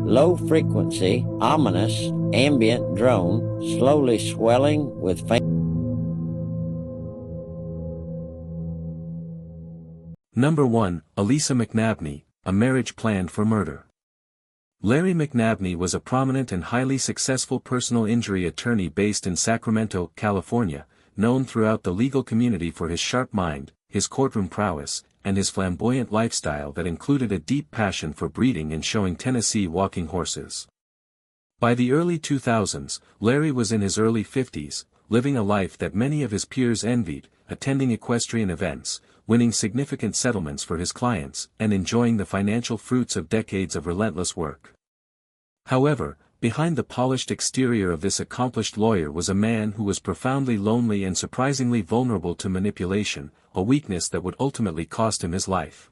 low frequency, ominous, ambient drone, slowly swelling with faint. Number 1. Elisa McNabney, A Marriage Planned for Murder. Larry McNabney was a prominent and highly successful personal injury attorney based in Sacramento, California, known throughout the legal community for his sharp mind, his courtroom prowess, and his flamboyant lifestyle that included a deep passion for breeding and showing Tennessee walking horses. By the early 2000s, Larry was in his early 50s, living a life that many of his peers envied, attending equestrian events, winning significant settlements for his clients, and enjoying the financial fruits of decades of relentless work. However, behind the polished exterior of this accomplished lawyer was a man who was profoundly lonely and surprisingly vulnerable to manipulation, a weakness that would ultimately cost him his life.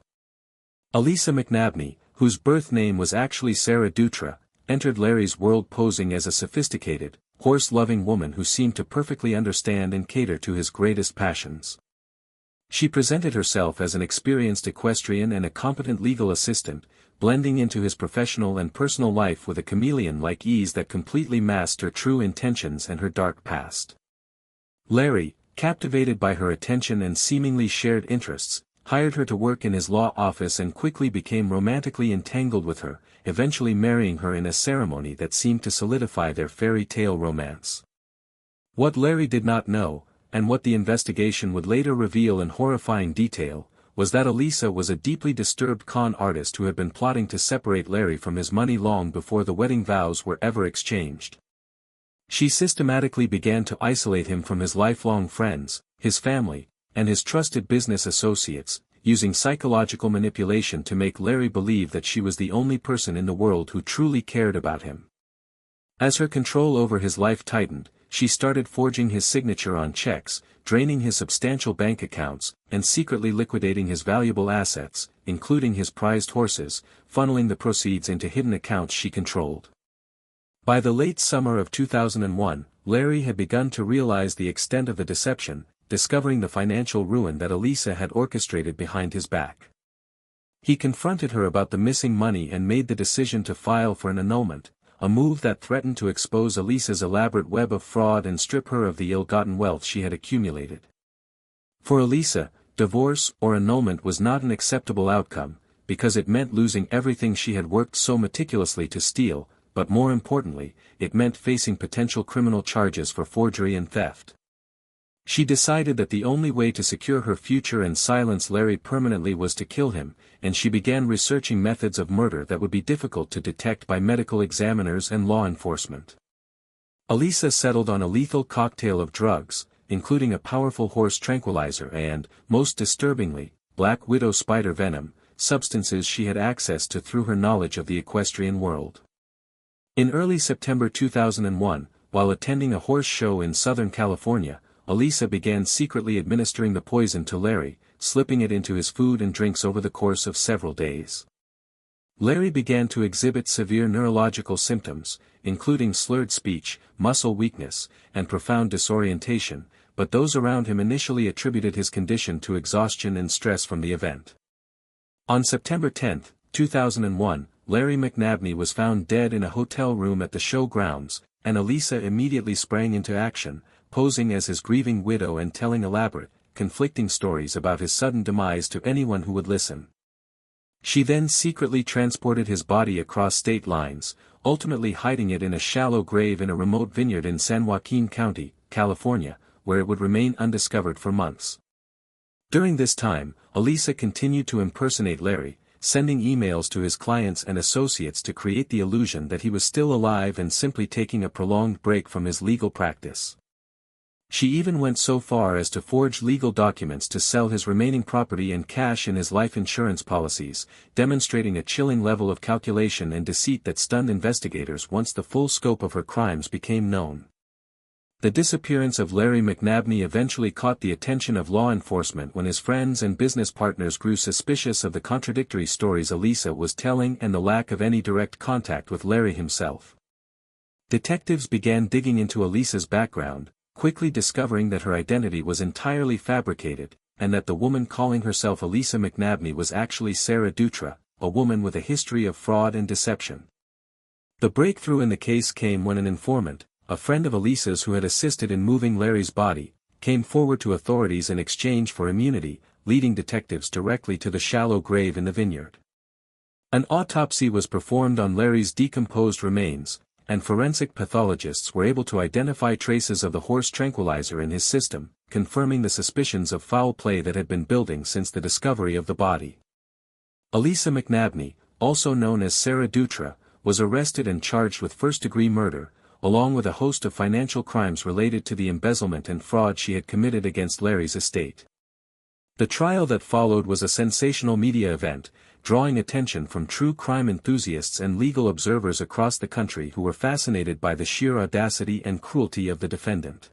Elisa McNabney, whose birth name was actually Sarah Dutra, entered Larry's world posing as a sophisticated, horse-loving woman who seemed to perfectly understand and cater to his greatest passions. She presented herself as an experienced equestrian and a competent legal assistant, blending into his professional and personal life with a chameleon-like ease that completely masked her true intentions and her dark past. Larry, captivated by her attention and seemingly shared interests, hired her to work in his law office and quickly became romantically entangled with her, eventually marrying her in a ceremony that seemed to solidify their fairy tale romance. What Larry did not know, and what the investigation would later reveal in horrifying detail, was that Elisa was a deeply disturbed con artist who had been plotting to separate Larry from his money long before the wedding vows were ever exchanged. She systematically began to isolate him from his lifelong friends, his family, and his trusted business associates, using psychological manipulation to make Larry believe that she was the only person in the world who truly cared about him. As her control over his life tightened, she started forging his signature on checks, draining his substantial bank accounts, and secretly liquidating his valuable assets, including his prized horses, funneling the proceeds into hidden accounts she controlled. By the late summer of 2001, Larry had begun to realize the extent of the deception, discovering the financial ruin that Elisa had orchestrated behind his back. He confronted her about the missing money and made the decision to file for an annulment, a move that threatened to expose Elisa's elaborate web of fraud and strip her of the ill-gotten wealth she had accumulated. For Elisa, divorce or annulment was not an acceptable outcome, because it meant losing everything she had worked so meticulously to steal, but more importantly, it meant facing potential criminal charges for forgery and theft. She decided that the only way to secure her future and silence Larry permanently was to kill him, and she began researching methods of murder that would be difficult to detect by medical examiners and law enforcement. Elisa settled on a lethal cocktail of drugs, including a powerful horse tranquilizer and, most disturbingly, black widow spider venom, substances she had access to through her knowledge of the equestrian world. In early September 2001, while attending a horse show in Southern California, Elisa began secretly administering the poison to Larry, slipping it into his food and drinks over the course of several days. Larry began to exhibit severe neurological symptoms, including slurred speech, muscle weakness, and profound disorientation, but those around him initially attributed his condition to exhaustion and stress from the event. On September 10, 2001, Larry McNabney was found dead in a hotel room at the show grounds, and Elisa immediately sprang into action, posing as his grieving widow and telling elaborate, conflicting stories about his sudden demise to anyone who would listen. She then secretly transported his body across state lines, ultimately hiding it in a shallow grave in a remote vineyard in San Joaquin County, California, where it would remain undiscovered for months. During this time, Elisa continued to impersonate Larry, sending emails to his clients and associates to create the illusion that he was still alive and simply taking a prolonged break from his legal practice. She even went so far as to forge legal documents to sell his remaining property and cash in his life insurance policies, demonstrating a chilling level of calculation and deceit that stunned investigators once the full scope of her crimes became known. The disappearance of Larry McNabney eventually caught the attention of law enforcement when his friends and business partners grew suspicious of the contradictory stories Elisa was telling and the lack of any direct contact with Larry himself. Detectives began digging into Elisa's background, quickly discovering that her identity was entirely fabricated, and that the woman calling herself Elisa McNabney was actually Sarah Dutra, a woman with a history of fraud and deception. The breakthrough in the case came when an informant, a friend of Elisa's who had assisted in moving Larry's body, came forward to authorities in exchange for immunity, leading detectives directly to the shallow grave in the vineyard. An autopsy was performed on Larry's decomposed remains, and forensic pathologists were able to identify traces of the horse tranquilizer in his system, confirming the suspicions of foul play that had been building since the discovery of the body. Elisa McNabney, also known as Sarah Dutra, was arrested and charged with first-degree murder, along with a host of financial crimes related to the embezzlement and fraud she had committed against Larry's estate. The trial that followed was a sensational media event, drawing attention from true crime enthusiasts and legal observers across the country who were fascinated by the sheer audacity and cruelty of the defendant.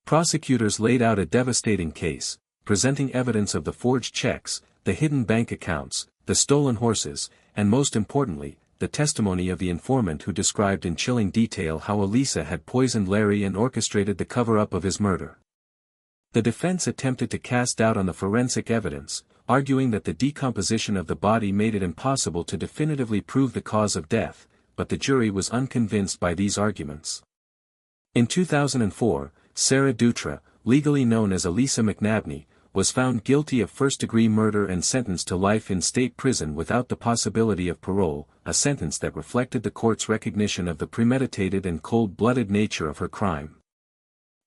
Prosecutors laid out a devastating case, presenting evidence of the forged checks, the hidden bank accounts, the stolen horses, and most importantly, the testimony of the informant who described in chilling detail how Elisa had poisoned Larry and orchestrated the cover-up of his murder. The defense attempted to cast doubt on the forensic evidence, arguing that the decomposition of the body made it impossible to definitively prove the cause of death, but the jury was unconvinced by these arguments. In 2004, Sarah Dutra, legally known as Elisa McNabney, was found guilty of first-degree murder and sentenced to life in state prison without the possibility of parole, a sentence that reflected the court's recognition of the premeditated and cold-blooded nature of her crime.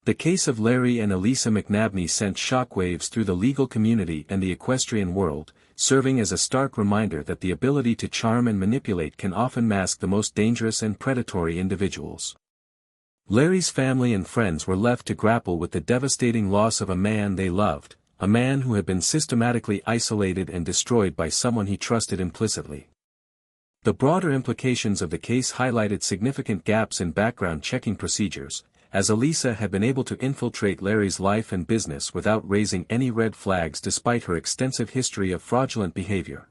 The case of Larry and Elisa McNabney sent shockwaves through the legal community and the equestrian world, serving as a stark reminder that the ability to charm and manipulate can often mask the most dangerous and predatory individuals. Larry's family and friends were left to grapple with the devastating loss of a man they loved, a man who had been systematically isolated and destroyed by someone he trusted implicitly. The broader implications of the case highlighted significant gaps in background checking procedures, as Elisa had been able to infiltrate Larry's life and business without raising any red flags despite her extensive history of fraudulent behavior.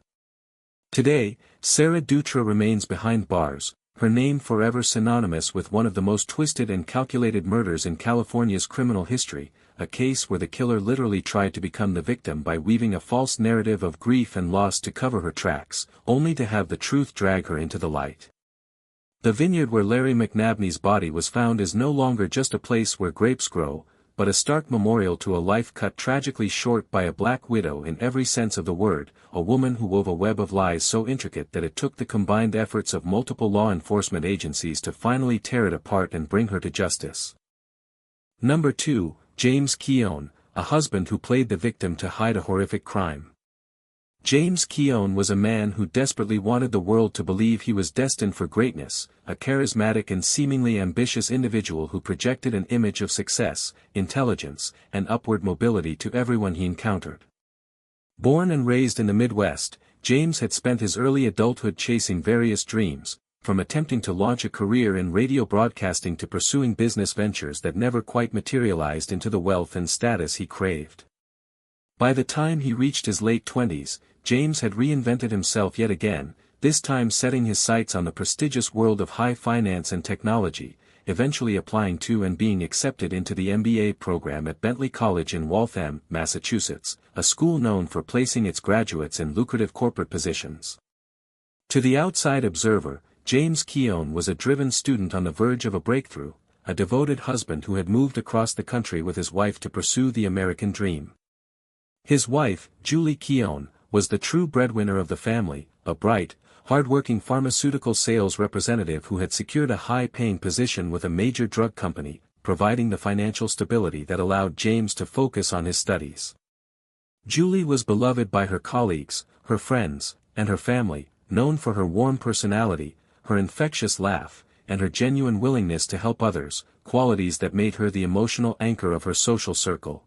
Today, Sarah Dutra remains behind bars, her name forever synonymous with one of the most twisted and calculated murders in California's criminal history, a case where the killer literally tried to become the victim by weaving a false narrative of grief and loss to cover her tracks, only to have the truth drag her into the light. The vineyard where Larry McNabney's body was found is no longer just a place where grapes grow, but a stark memorial to a life cut tragically short by a black widow in every sense of the word, a woman who wove a web of lies so intricate that it took the combined efforts of multiple law enforcement agencies to finally tear it apart and bring her to justice. Number 2, James Keown, a husband who played the victim to hide a horrific crime. James Keown was a man who desperately wanted the world to believe he was destined for greatness, a charismatic and seemingly ambitious individual who projected an image of success, intelligence, and upward mobility to everyone he encountered. Born and raised in the Midwest, James had spent his early adulthood chasing various dreams, from attempting to launch a career in radio broadcasting to pursuing business ventures that never quite materialized into the wealth and status he craved. By the time he reached his late 20s, James had reinvented himself yet again, this time setting his sights on the prestigious world of high finance and technology, eventually applying to and being accepted into the MBA program at Bentley College in Waltham, Massachusetts, a school known for placing its graduates in lucrative corporate positions. To the outside observer, James Keown was a driven student on the verge of a breakthrough, a devoted husband who had moved across the country with his wife to pursue the American dream. His wife, Julie Keown, was the true breadwinner of the family, a bright, hard-working pharmaceutical sales representative who had secured a high-paying position with a major drug company, providing the financial stability that allowed James to focus on his studies. Julie was beloved by her colleagues, her friends, and her family, known for her warm personality, her infectious laugh, and her genuine willingness to help others, qualities that made her the emotional anchor of her social circle.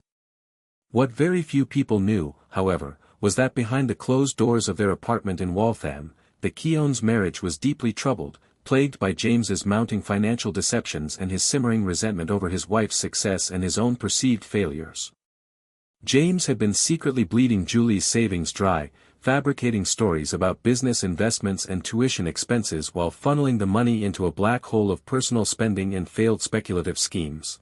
What very few people knew, however, was that behind the closed doors of their apartment in Waltham, the Keown's marriage was deeply troubled, plagued by James's mounting financial deceptions and his simmering resentment over his wife's success and his own perceived failures. James had been secretly bleeding Julie's savings dry, fabricating stories about business investments and tuition expenses while funneling the money into a black hole of personal spending and failed speculative schemes.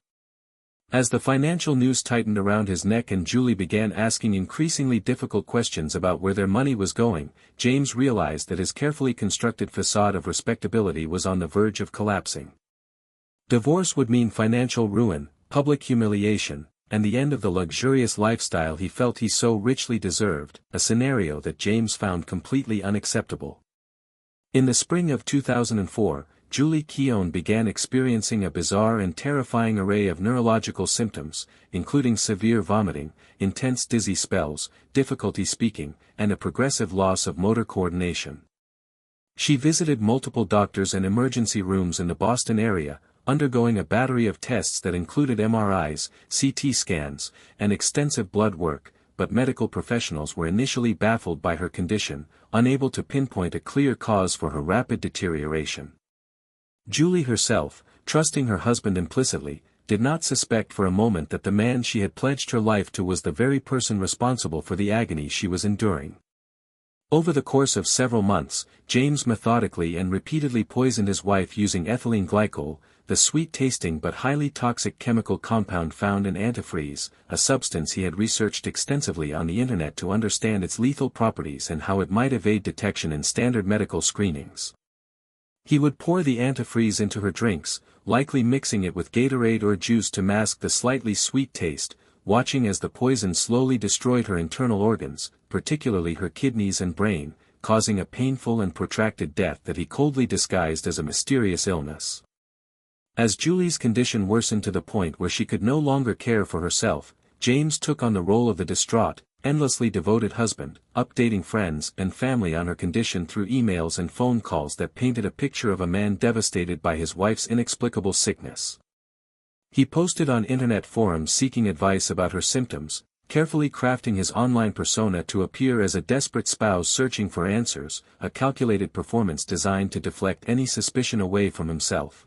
As the financial noose tightened around his neck and Julie began asking increasingly difficult questions about where their money was going, James realized that his carefully constructed facade of respectability was on the verge of collapsing. Divorce would mean financial ruin, public humiliation, and the end of the luxurious lifestyle he felt he so richly deserved, a scenario that James found completely unacceptable. In the spring of 2004, Julie Keown began experiencing a bizarre and terrifying array of neurological symptoms, including severe vomiting, intense dizzy spells, difficulty speaking, and a progressive loss of motor coordination. She visited multiple doctors and emergency rooms in the Boston area, undergoing a battery of tests that included MRIs, CT scans, and extensive blood work, but medical professionals were initially baffled by her condition, unable to pinpoint a clear cause for her rapid deterioration. Julie herself, trusting her husband implicitly, did not suspect for a moment that the man she had pledged her life to was the very person responsible for the agony she was enduring. Over the course of several months, James methodically and repeatedly poisoned his wife using ethylene glycol, the sweet-tasting but highly toxic chemical compound found in antifreeze, a substance he had researched extensively on the internet to understand its lethal properties and how it might evade detection in standard medical screenings. He would pour the antifreeze into her drinks, likely mixing it with Gatorade or juice to mask the slightly sweet taste, watching as the poison slowly destroyed her internal organs, particularly her kidneys and brain, causing a painful and protracted death that he coldly disguised as a mysterious illness. As Julie's condition worsened to the point where she could no longer care for herself, James took on the role of the distraught, endlessly devoted husband, updating friends and family on her condition through emails and phone calls that painted a picture of a man devastated by his wife's inexplicable sickness. He posted on internet forums seeking advice about her symptoms, carefully crafting his online persona to appear as a desperate spouse searching for answers, a calculated performance designed to deflect any suspicion away from himself.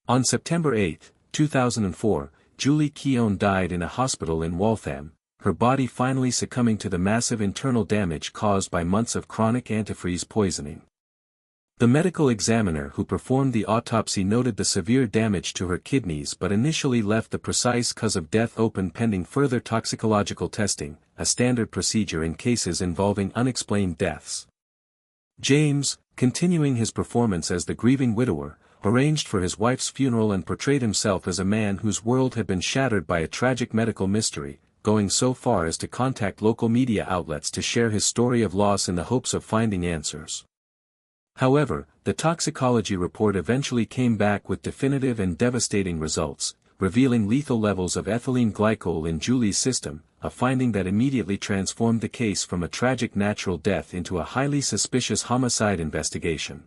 On September 8, 2004, Julie Keown died in a hospital in Waltham, her body finally succumbing to the massive internal damage caused by months of chronic antifreeze poisoning. The medical examiner who performed the autopsy noted the severe damage to her kidneys but initially left the precise cause of death open pending further toxicological testing, a standard procedure in cases involving unexplained deaths. James, continuing his performance as the grieving widower, arranged for his wife's funeral and portrayed himself as a man whose world had been shattered by a tragic medical mystery, going so far as to contact local media outlets to share his story of loss in the hopes of finding answers. However, the toxicology report eventually came back with definitive and devastating results, revealing lethal levels of ethylene glycol in Julie's system, a finding that immediately transformed the case from a tragic natural death into a highly suspicious homicide investigation.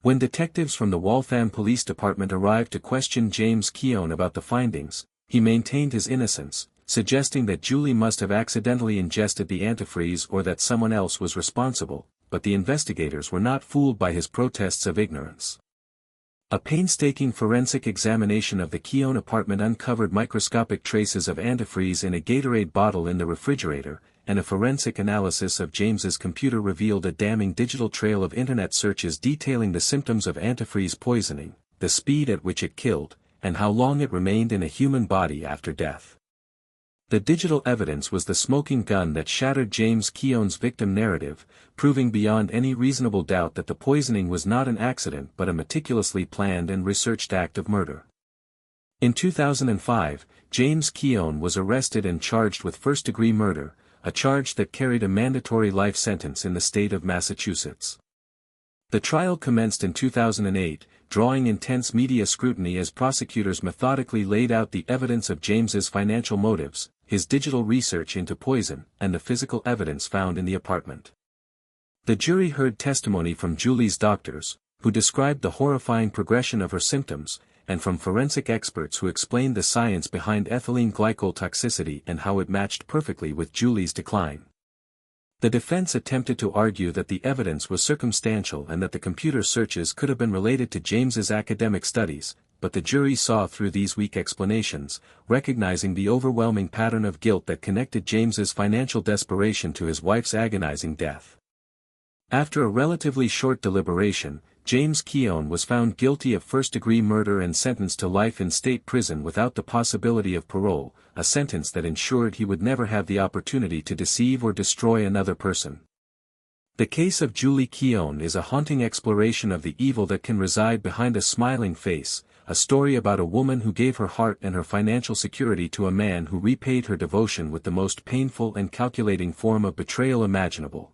When detectives from the Waltham Police Department arrived to question James Keown about the findings, he maintained his innocence, suggesting that Julie must have accidentally ingested the antifreeze or that someone else was responsible, but the investigators were not fooled by his protests of ignorance. A painstaking forensic examination of the Keown apartment uncovered microscopic traces of antifreeze in a Gatorade bottle in the refrigerator, and a forensic analysis of James's computer revealed a damning digital trail of internet searches detailing the symptoms of antifreeze poisoning, the speed at which it killed, and how long it remained in a human body after death. The digital evidence was the smoking gun that shattered James Keown's victim narrative, proving beyond any reasonable doubt that the poisoning was not an accident but a meticulously planned and researched act of murder. In 2005, James Keown was arrested and charged with first-degree murder, a charge that carried a mandatory life sentence in the state of Massachusetts. The trial commenced in 2008, drawing intense media scrutiny as prosecutors methodically laid out the evidence of James's financial motives, his digital research into poison, and the physical evidence found in the apartment. The jury heard testimony from Julie's doctors, who described the horrifying progression of her symptoms, and from forensic experts who explained the science behind ethylene glycol toxicity and how it matched perfectly with Julie's decline. The defense attempted to argue that the evidence was circumstantial and that the computer searches could have been related to James's academic studies, but the jury saw through these weak explanations, recognizing the overwhelming pattern of guilt that connected James's financial desperation to his wife's agonizing death. After a relatively short deliberation, James Keown was found guilty of first-degree murder and sentenced to life in state prison without the possibility of parole, a sentence that ensured he would never have the opportunity to deceive or destroy another person. The case of Julie Keown is a haunting exploration of the evil that can reside behind a smiling face, a story about a woman who gave her heart and her financial security to a man who repaid her devotion with the most painful and calculating form of betrayal imaginable.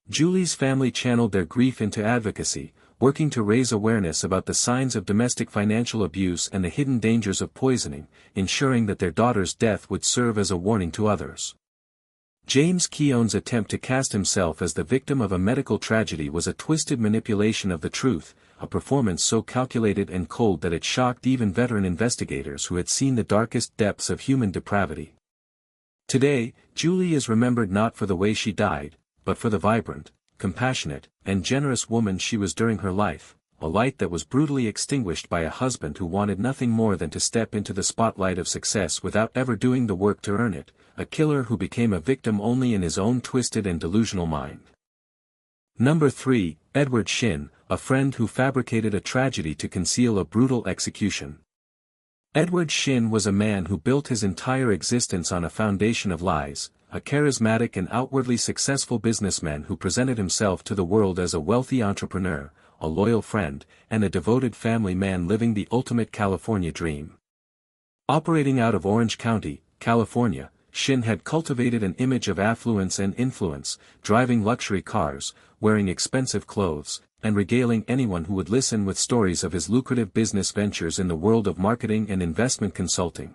Julie's family channeled their grief into advocacy, working to raise awareness about the signs of domestic financial abuse and the hidden dangers of poisoning, ensuring that their daughter's death would serve as a warning to others. James Keown's attempt to cast himself as the victim of a medical tragedy was a twisted manipulation of the truth, a performance so calculated and cold that it shocked even veteran investigators who had seen the darkest depths of human depravity. Today, Julie is remembered not for the way she died, but for the vibrant, compassionate, and generous woman she was during her life, a light that was brutally extinguished by a husband who wanted nothing more than to step into the spotlight of success without ever doing the work to earn it, a killer who became a victim only in his own twisted and delusional mind. Number 3, Edward Shinn, a friend who fabricated a tragedy to conceal a brutal execution. Edward Shinn was a man who built his entire existence on a foundation of lies, a charismatic and outwardly successful businessman who presented himself to the world as a wealthy entrepreneur, a loyal friend, and a devoted family man living the ultimate California dream. Operating out of Orange County, California, Shinn had cultivated an image of affluence and influence, driving luxury cars, wearing expensive clothes, and regaling anyone who would listen with stories of his lucrative business ventures in the world of marketing and investment consulting.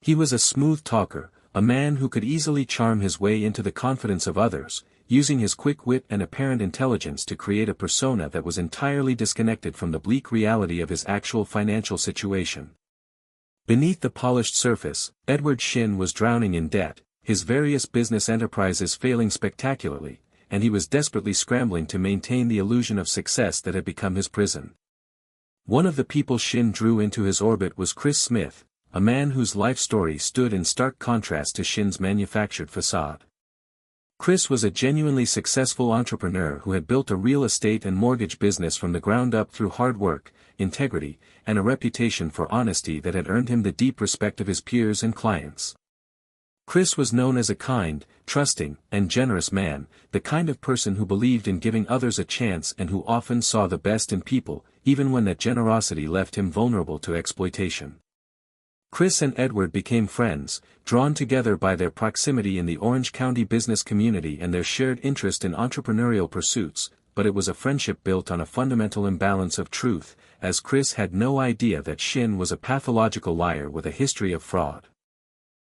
He was a smooth talker, a man who could easily charm his way into the confidence of others, using his quick wit and apparent intelligence to create a persona that was entirely disconnected from the bleak reality of his actual financial situation. Beneath the polished surface, Edward Shinn was drowning in debt, his various business enterprises failing spectacularly, and he was desperately scrambling to maintain the illusion of success that had become his prison. One of the people Shinn drew into his orbit was Chris Smith, a man whose life story stood in stark contrast to Shinn's manufactured facade. Chris was a genuinely successful entrepreneur who had built a real estate and mortgage business from the ground up through hard work, integrity, and a reputation for honesty that had earned him the deep respect of his peers and clients. Chris was known as a kind, trusting, and generous man, the kind of person who believed in giving others a chance and who often saw the best in people, even when that generosity left him vulnerable to exploitation. Chris and Edward became friends, drawn together by their proximity in the Orange County business community and their shared interest in entrepreneurial pursuits, but it was a friendship built on a fundamental imbalance of truth, as Chris had no idea that Shinn was a pathological liar with a history of fraud.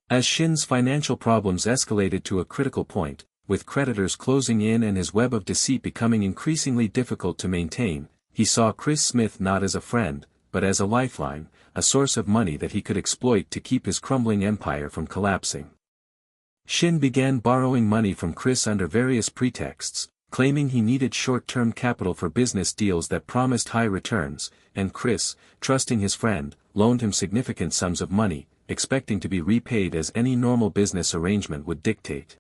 As Shinn's financial problems escalated to a critical point, with creditors closing in and his web of deceit becoming increasingly difficult to maintain, he saw Chris Smith not as a friend, but as a lifeline, a source of money that he could exploit to keep his crumbling empire from collapsing. Shinn began borrowing money from Chris under various pretexts, claiming he needed short-term capital for business deals that promised high returns, and Chris, trusting his friend, loaned him significant sums of money, expecting to be repaid as any normal business arrangement would dictate.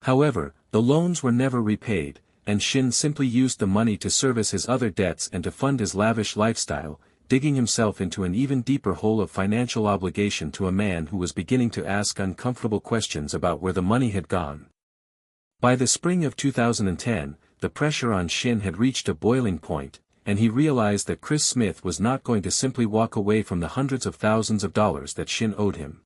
However, the loans were never repaid, and Shinn simply used the money to service his other debts and to fund his lavish lifestyle, digging himself into an even deeper hole of financial obligation to a man who was beginning to ask uncomfortable questions about where the money had gone. By the spring of 2010, the pressure on Shinn had reached a boiling point, and he realized that Chris Smith was not going to simply walk away from the hundreds of thousands of dollars that Shinn owed him.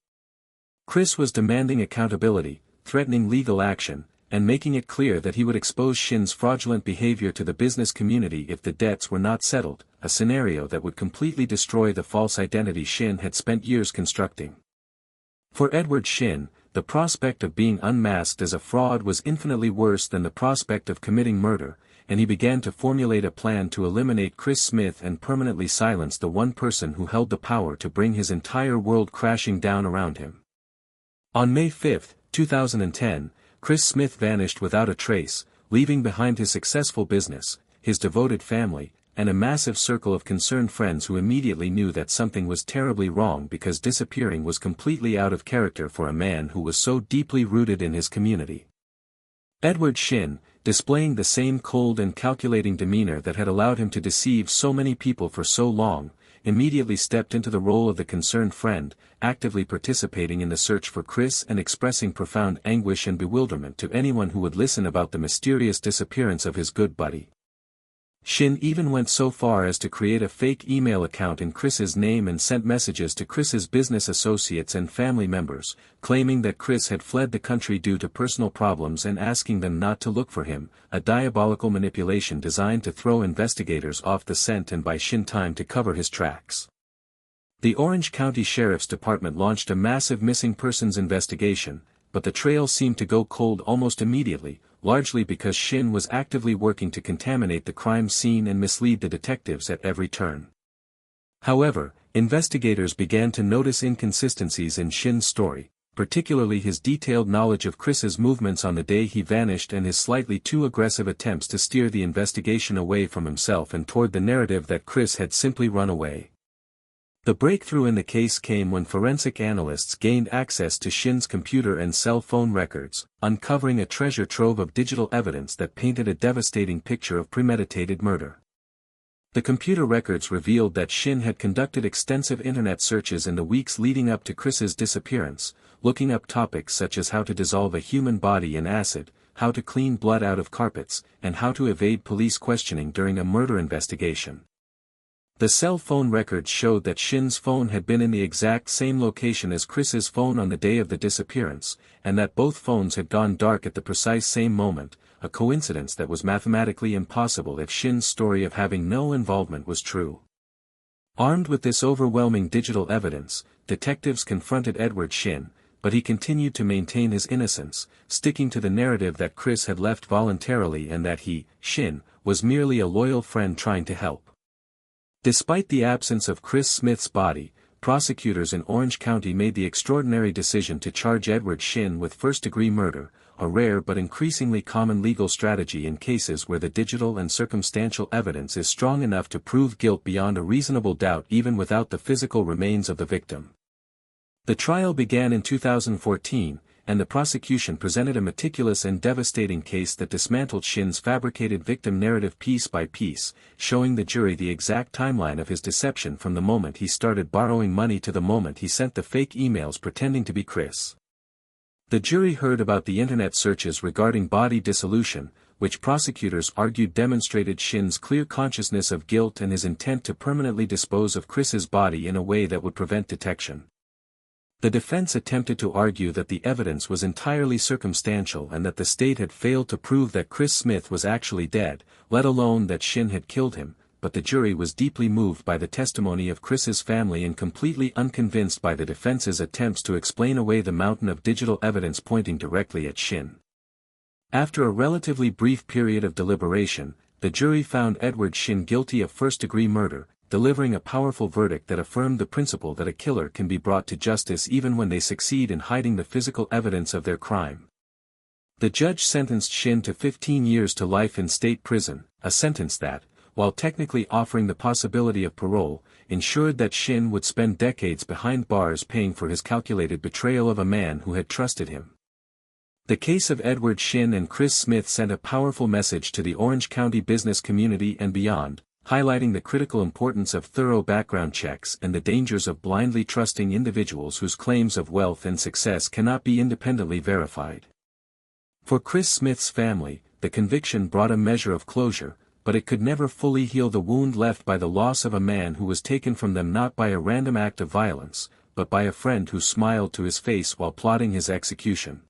Chris was demanding accountability, threatening legal action, and making it clear that he would expose Shinn's fraudulent behavior to the business community if the debts were not settled, a scenario that would completely destroy the false identity Shinn had spent years constructing. For Edward Shinn, the prospect of being unmasked as a fraud was infinitely worse than the prospect of committing murder, and he began to formulate a plan to eliminate Chris Smith and permanently silence the one person who held the power to bring his entire world crashing down around him. On May 5, 2010, Chris Smith vanished without a trace, leaving behind his successful business, his devoted family, and a massive circle of concerned friends who immediately knew that something was terribly wrong because disappearing was completely out of character for a man who was so deeply rooted in his community. Edward Shin, displaying the same cold and calculating demeanor that had allowed him to deceive so many people for so long, immediately stepped into the role of the concerned friend, actively participating in the search for Chris and expressing profound anguish and bewilderment to anyone who would listen about the mysterious disappearance of his good buddy. Shin even went so far as to create a fake email account in Chris's name and sent messages to Chris's business associates and family members, claiming that Chris had fled the country due to personal problems and asking them not to look for him, a diabolical manipulation designed to throw investigators off the scent and buy Shin time to cover his tracks. The Orange County Sheriff's Department launched a massive missing persons investigation, but the trail seemed to go cold almost immediately, largely because Shin was actively working to contaminate the crime scene and mislead the detectives at every turn. However, investigators began to notice inconsistencies in Shin's story, particularly his detailed knowledge of Chris's movements on the day he vanished and his slightly too aggressive attempts to steer the investigation away from himself and toward the narrative that Chris had simply run away. The breakthrough in the case came when forensic analysts gained access to Shin's computer and cell phone records, uncovering a treasure trove of digital evidence that painted a devastating picture of premeditated murder. The computer records revealed that Shin had conducted extensive internet searches in the weeks leading up to Chris's disappearance, looking up topics such as how to dissolve a human body in acid, how to clean blood out of carpets, and how to evade police questioning during a murder investigation. The cell phone records showed that Shin's phone had been in the exact same location as Chris's phone on the day of the disappearance, and that both phones had gone dark at the precise same moment, a coincidence that was mathematically impossible if Shin's story of having no involvement was true. Armed with this overwhelming digital evidence, detectives confronted Edward Shin, but he continued to maintain his innocence, sticking to the narrative that Chris had left voluntarily and that he, Shin, was merely a loyal friend trying to help. Despite the absence of Chris Smith's body, prosecutors in Orange County made the extraordinary decision to charge Edward Shin with first-degree murder, a rare but increasingly common legal strategy in cases where the digital and circumstantial evidence is strong enough to prove guilt beyond a reasonable doubt even without the physical remains of the victim. The trial began in 2014, and the prosecution presented a meticulous and devastating case that dismantled Shin's fabricated victim narrative piece by piece, showing the jury the exact timeline of his deception from the moment he started borrowing money to the moment he sent the fake emails pretending to be Chris. The jury heard about the internet searches regarding body dissolution, which prosecutors argued demonstrated Shin's clear consciousness of guilt and his intent to permanently dispose of Chris's body in a way that would prevent detection. The defense attempted to argue that the evidence was entirely circumstantial and that the state had failed to prove that Chris Smith was actually dead, let alone that Shin had killed him, but the jury was deeply moved by the testimony of Chris's family and completely unconvinced by the defense's attempts to explain away the mountain of digital evidence pointing directly at Shin. After a relatively brief period of deliberation, the jury found Edward Shin guilty of first-degree murder, delivering a powerful verdict that affirmed the principle that a killer can be brought to justice even when they succeed in hiding the physical evidence of their crime. The judge sentenced Shin to 15 years to life in state prison, a sentence that, while technically offering the possibility of parole, ensured that Shin would spend decades behind bars paying for his calculated betrayal of a man who had trusted him. The case of Edward Shin and Chris Smith sent a powerful message to the Orange County business community and beyond, highlighting the critical importance of thorough background checks and the dangers of blindly trusting individuals whose claims of wealth and success cannot be independently verified. For Chris Smith's family, the conviction brought a measure of closure, but it could never fully heal the wound left by the loss of a man who was taken from them not by a random act of violence, but by a friend who smiled to his face while plotting his execution.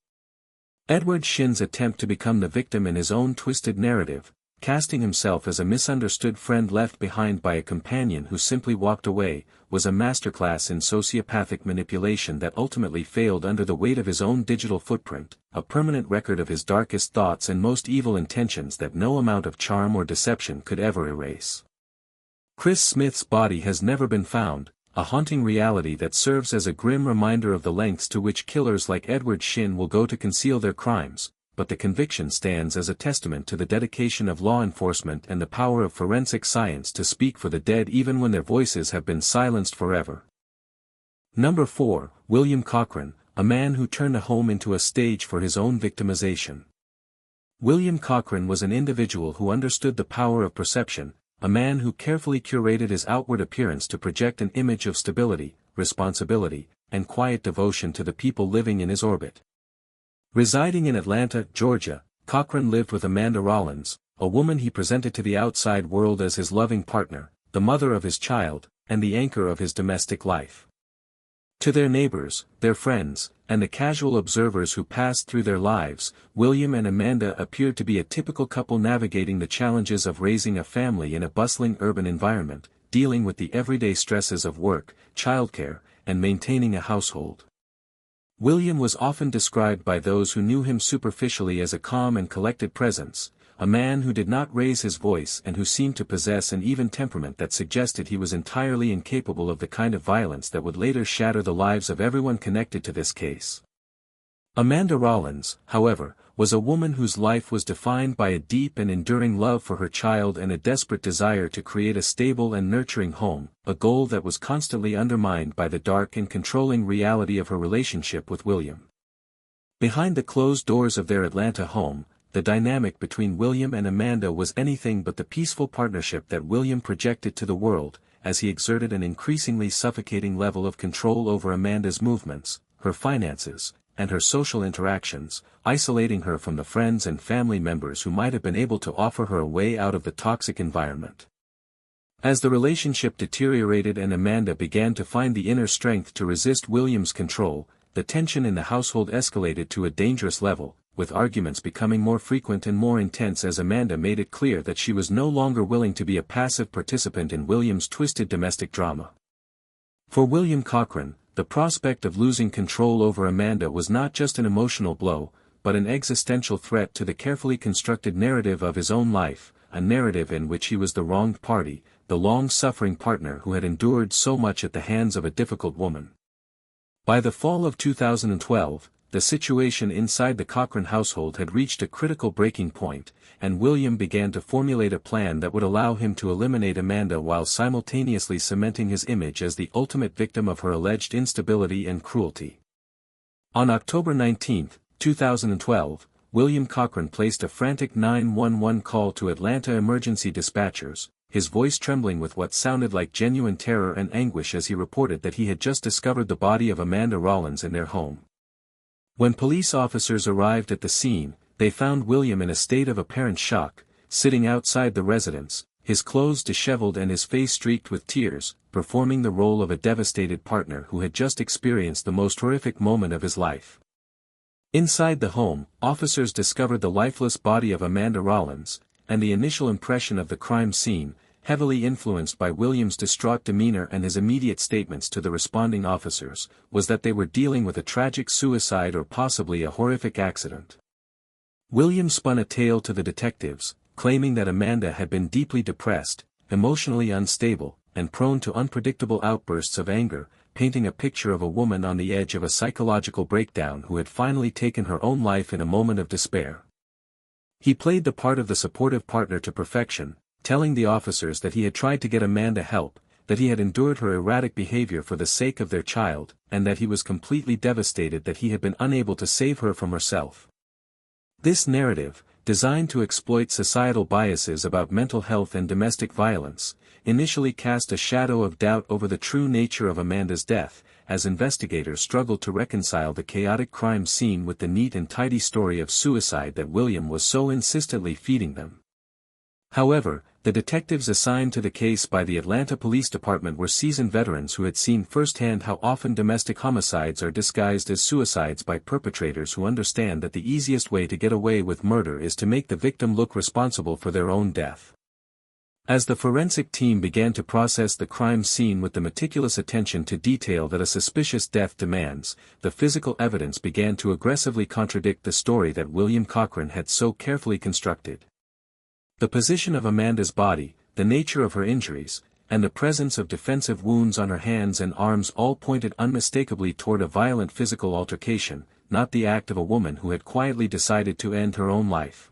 Edward Shin's attempt to become the victim in his own twisted narrative, casting himself as a misunderstood friend left behind by a companion who simply walked away, was a masterclass in sociopathic manipulation that ultimately failed under the weight of his own digital footprint, a permanent record of his darkest thoughts and most evil intentions that no amount of charm or deception could ever erase. Chris Smith's body has never been found, a haunting reality that serves as a grim reminder of the lengths to which killers like Edward Shin will go to conceal their crimes, but the conviction stands as a testament to the dedication of law enforcement and the power of forensic science to speak for the dead even when their voices have been silenced forever. Number 4, William Cochran, a man who turned a home into a stage for his own victimization. William Cochran was an individual who understood the power of perception, a man who carefully curated his outward appearance to project an image of stability, responsibility, and quiet devotion to the people living in his orbit. Residing in Atlanta, Georgia, Cochran lived with Amanda Rollins, a woman he presented to the outside world as his loving partner, the mother of his child, and the anchor of his domestic life. To their neighbors, their friends, and the casual observers who passed through their lives, William and Amanda appeared to be a typical couple navigating the challenges of raising a family in a bustling urban environment, dealing with the everyday stresses of work, childcare, and maintaining a household. William was often described by those who knew him superficially as a calm and collected presence, a man who did not raise his voice and who seemed to possess an even temperament that suggested he was entirely incapable of the kind of violence that would later shatter the lives of everyone connected to this case. Amanda Rollins, however, was a woman whose life was defined by a deep and enduring love for her child and a desperate desire to create a stable and nurturing home, a goal that was constantly undermined by the dark and controlling reality of her relationship with William. Behind the closed doors of their Atlanta home, the dynamic between William and Amanda was anything but the peaceful partnership that William projected to the world, as he exerted an increasingly suffocating level of control over Amanda's movements, her finances, and her social interactions, isolating her from the friends and family members who might have been able to offer her a way out of the toxic environment. As the relationship deteriorated and Amanda began to find the inner strength to resist William's control, the tension in the household escalated to a dangerous level, with arguments becoming more frequent and more intense as Amanda made it clear that she was no longer willing to be a passive participant in William's twisted domestic drama. For William Cochran, the prospect of losing control over Amanda was not just an emotional blow, but an existential threat to the carefully constructed narrative of his own life, a narrative in which he was the wronged party, the long-suffering partner who had endured so much at the hands of a difficult woman. By the fall of 2012, the situation inside the Cochran household had reached a critical breaking point, and William began to formulate a plan that would allow him to eliminate Amanda while simultaneously cementing his image as the ultimate victim of her alleged instability and cruelty. On October 19, 2012, William Cochran placed a frantic 911 call to Atlanta emergency dispatchers, his voice trembling with what sounded like genuine terror and anguish as he reported that he had just discovered the body of Amanda Rollins in their home. When police officers arrived at the scene, they found William in a state of apparent shock, sitting outside the residence, his clothes disheveled and his face streaked with tears, performing the role of a devastated partner who had just experienced the most horrific moment of his life. Inside the home, officers discovered the lifeless body of Amanda Rollins, and the initial impression of the crime scene, heavily influenced by William's distraught demeanor and his immediate statements to the responding officers, was that they were dealing with a tragic suicide or possibly a horrific accident. William spun a tale to the detectives, claiming that Amanda had been deeply depressed, emotionally unstable, and prone to unpredictable outbursts of anger, painting a picture of a woman on the edge of a psychological breakdown who had finally taken her own life in a moment of despair. He played the part of the supportive partner to perfection, telling the officers that he had tried to get Amanda help, that he had endured her erratic behavior for the sake of their child, and that he was completely devastated that he had been unable to save her from herself. This narrative, designed to exploit societal biases about mental health and domestic violence, initially cast a shadow of doubt over the true nature of Amanda's death, as investigators struggled to reconcile the chaotic crime scene with the neat and tidy story of suicide that William was so insistently feeding them. However, the detectives assigned to the case by the Atlanta Police Department were seasoned veterans who had seen firsthand how often domestic homicides are disguised as suicides by perpetrators who understand that the easiest way to get away with murder is to make the victim look responsible for their own death. As the forensic team began to process the crime scene with the meticulous attention to detail that a suspicious death demands, the physical evidence began to aggressively contradict the story that William Cochran had so carefully constructed. The position of Amanda's body, the nature of her injuries, and the presence of defensive wounds on her hands and arms all pointed unmistakably toward a violent physical altercation, not the act of a woman who had quietly decided to end her own life.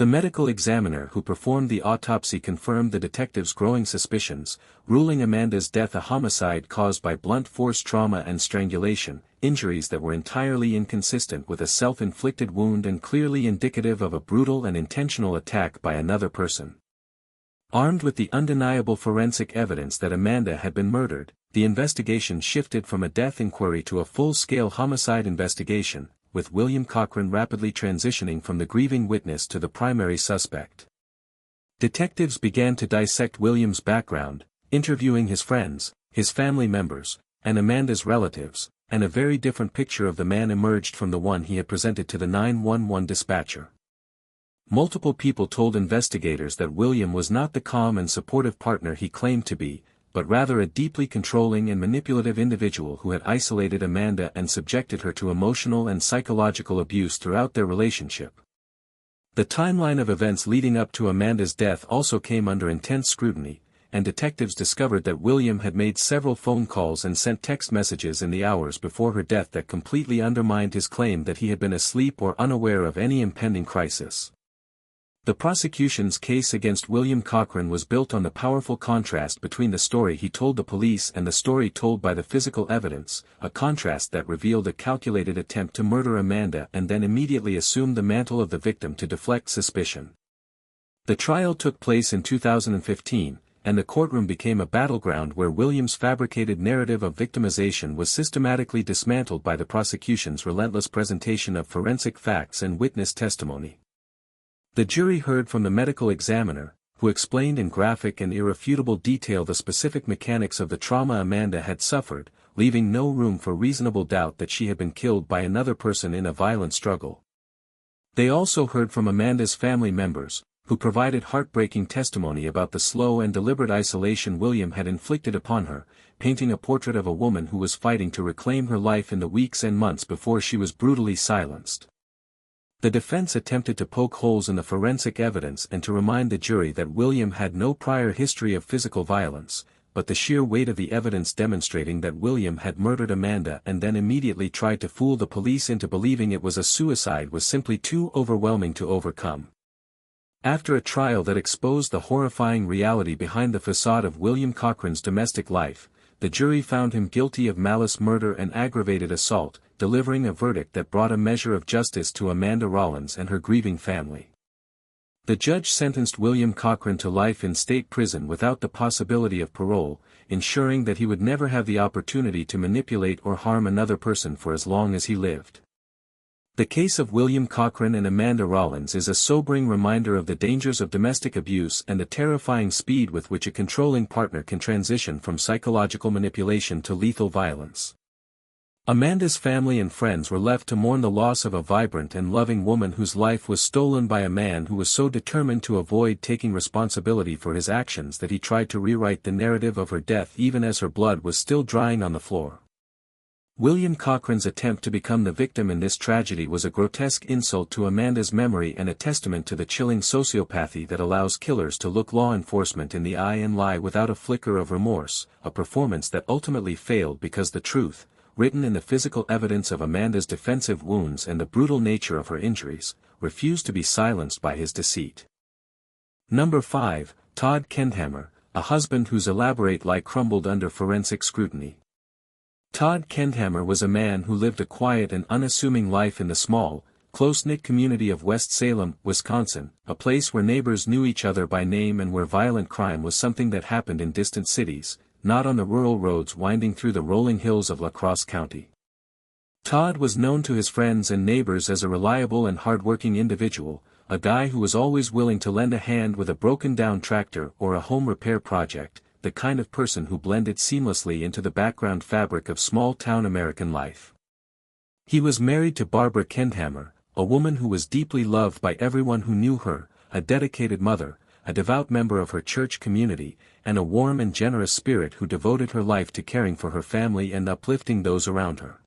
The medical examiner who performed the autopsy confirmed the detectives' growing suspicions, ruling Amanda's death a homicide caused by blunt force trauma and strangulation, injuries that were entirely inconsistent with a self-inflicted wound and clearly indicative of a brutal and intentional attack by another person. Armed with the undeniable forensic evidence that Amanda had been murdered, the investigation shifted from a death inquiry to a full-scale homicide investigation, with William Cochran rapidly transitioning from the grieving witness to the primary suspect. Detectives began to dissect William's background, interviewing his friends, his family members, and Amanda's relatives, and a very different picture of the man emerged from the one he had presented to the 911 dispatcher. Multiple people told investigators that William was not the calm and supportive partner he claimed to be, but rather a deeply controlling and manipulative individual who had isolated Amanda and subjected her to emotional and psychological abuse throughout their relationship. The timeline of events leading up to Amanda's death also came under intense scrutiny, and detectives discovered that William had made several phone calls and sent text messages in the hours before her death that completely undermined his claim that he had been asleep or unaware of any impending crisis. The prosecution's case against William Cochran was built on the powerful contrast between the story he told the police and the story told by the physical evidence, a contrast that revealed a calculated attempt to murder Amanda and then immediately assumed the mantle of the victim to deflect suspicion. The trial took place in 2015, and the courtroom became a battleground where William's fabricated narrative of victimization was systematically dismantled by the prosecution's relentless presentation of forensic facts and witness testimony. The jury heard from the medical examiner, who explained in graphic and irrefutable detail the specific mechanics of the trauma Amanda had suffered, leaving no room for reasonable doubt that she had been killed by another person in a violent struggle. They also heard from Amanda's family members, who provided heartbreaking testimony about the slow and deliberate isolation William had inflicted upon her, painting a portrait of a woman who was fighting to reclaim her life in the weeks and months before she was brutally silenced. The defense attempted to poke holes in the forensic evidence and to remind the jury that William had no prior history of physical violence, but the sheer weight of the evidence demonstrating that William had murdered Amanda and then immediately tried to fool the police into believing it was a suicide was simply too overwhelming to overcome. After a trial that exposed the horrifying reality behind the facade of William Cochran's domestic life, the jury found him guilty of malice murder and aggravated assault, delivering a verdict that brought a measure of justice to Amanda Rollins and her grieving family. The judge sentenced William Cochran to life in state prison without the possibility of parole, ensuring that he would never have the opportunity to manipulate or harm another person for as long as he lived. The case of William Cochran and Amanda Rollins is a sobering reminder of the dangers of domestic abuse and the terrifying speed with which a controlling partner can transition from psychological manipulation to lethal violence. Amanda's family and friends were left to mourn the loss of a vibrant and loving woman whose life was stolen by a man who was so determined to avoid taking responsibility for his actions that he tried to rewrite the narrative of her death even as her blood was still drying on the floor. William Cochran's attempt to become the victim in this tragedy was a grotesque insult to Amanda's memory and a testament to the chilling sociopathy that allows killers to look law enforcement in the eye and lie without a flicker of remorse, a performance that ultimately failed because the truth, written in the physical evidence of Amanda's defensive wounds and the brutal nature of her injuries, refused to be silenced by his deceit. Number 5, Todd Kendhammer, a husband whose elaborate lie crumbled under forensic scrutiny. Todd Kendhammer was a man who lived a quiet and unassuming life in the small, close-knit community of West Salem, Wisconsin, a place where neighbors knew each other by name and where violent crime was something that happened in distant cities, not on the rural roads winding through the rolling hills of La Crosse County. Todd was known to his friends and neighbors as a reliable and hard-working individual, a guy who was always willing to lend a hand with a broken-down tractor or a home repair project, the kind of person who blended seamlessly into the background fabric of small-town American life. He was married to Barbara Kendhammer, a woman who was deeply loved by everyone who knew her, a dedicated mother, a devout member of her church community, and a warm and generous spirit who devoted her life to caring for her family and uplifting those around her.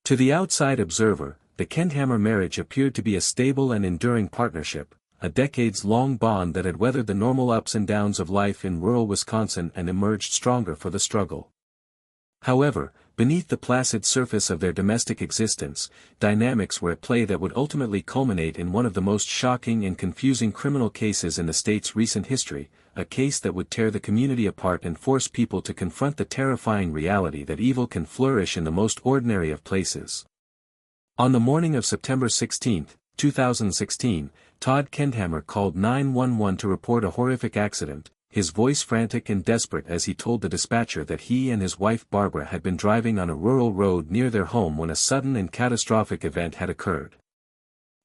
To the outside observer, the Kendhammer marriage appeared to be a stable and enduring partnership, a decades-long bond that had weathered the normal ups and downs of life in rural Wisconsin and emerged stronger for the struggle. However, Beneath the placid surface of their domestic existence, dynamics were at play that would ultimately culminate in one of the most shocking and confusing criminal cases in the state's recent history, a case that would tear the community apart and force people to confront the terrifying reality that evil can flourish in the most ordinary of places. On the morning of September 16, 2016, Todd Kendhammer called 911 to report a horrific accident, his voice frantic and desperate as he told the dispatcher that he and his wife Barbara had been driving on a rural road near their home when a sudden and catastrophic event had occurred.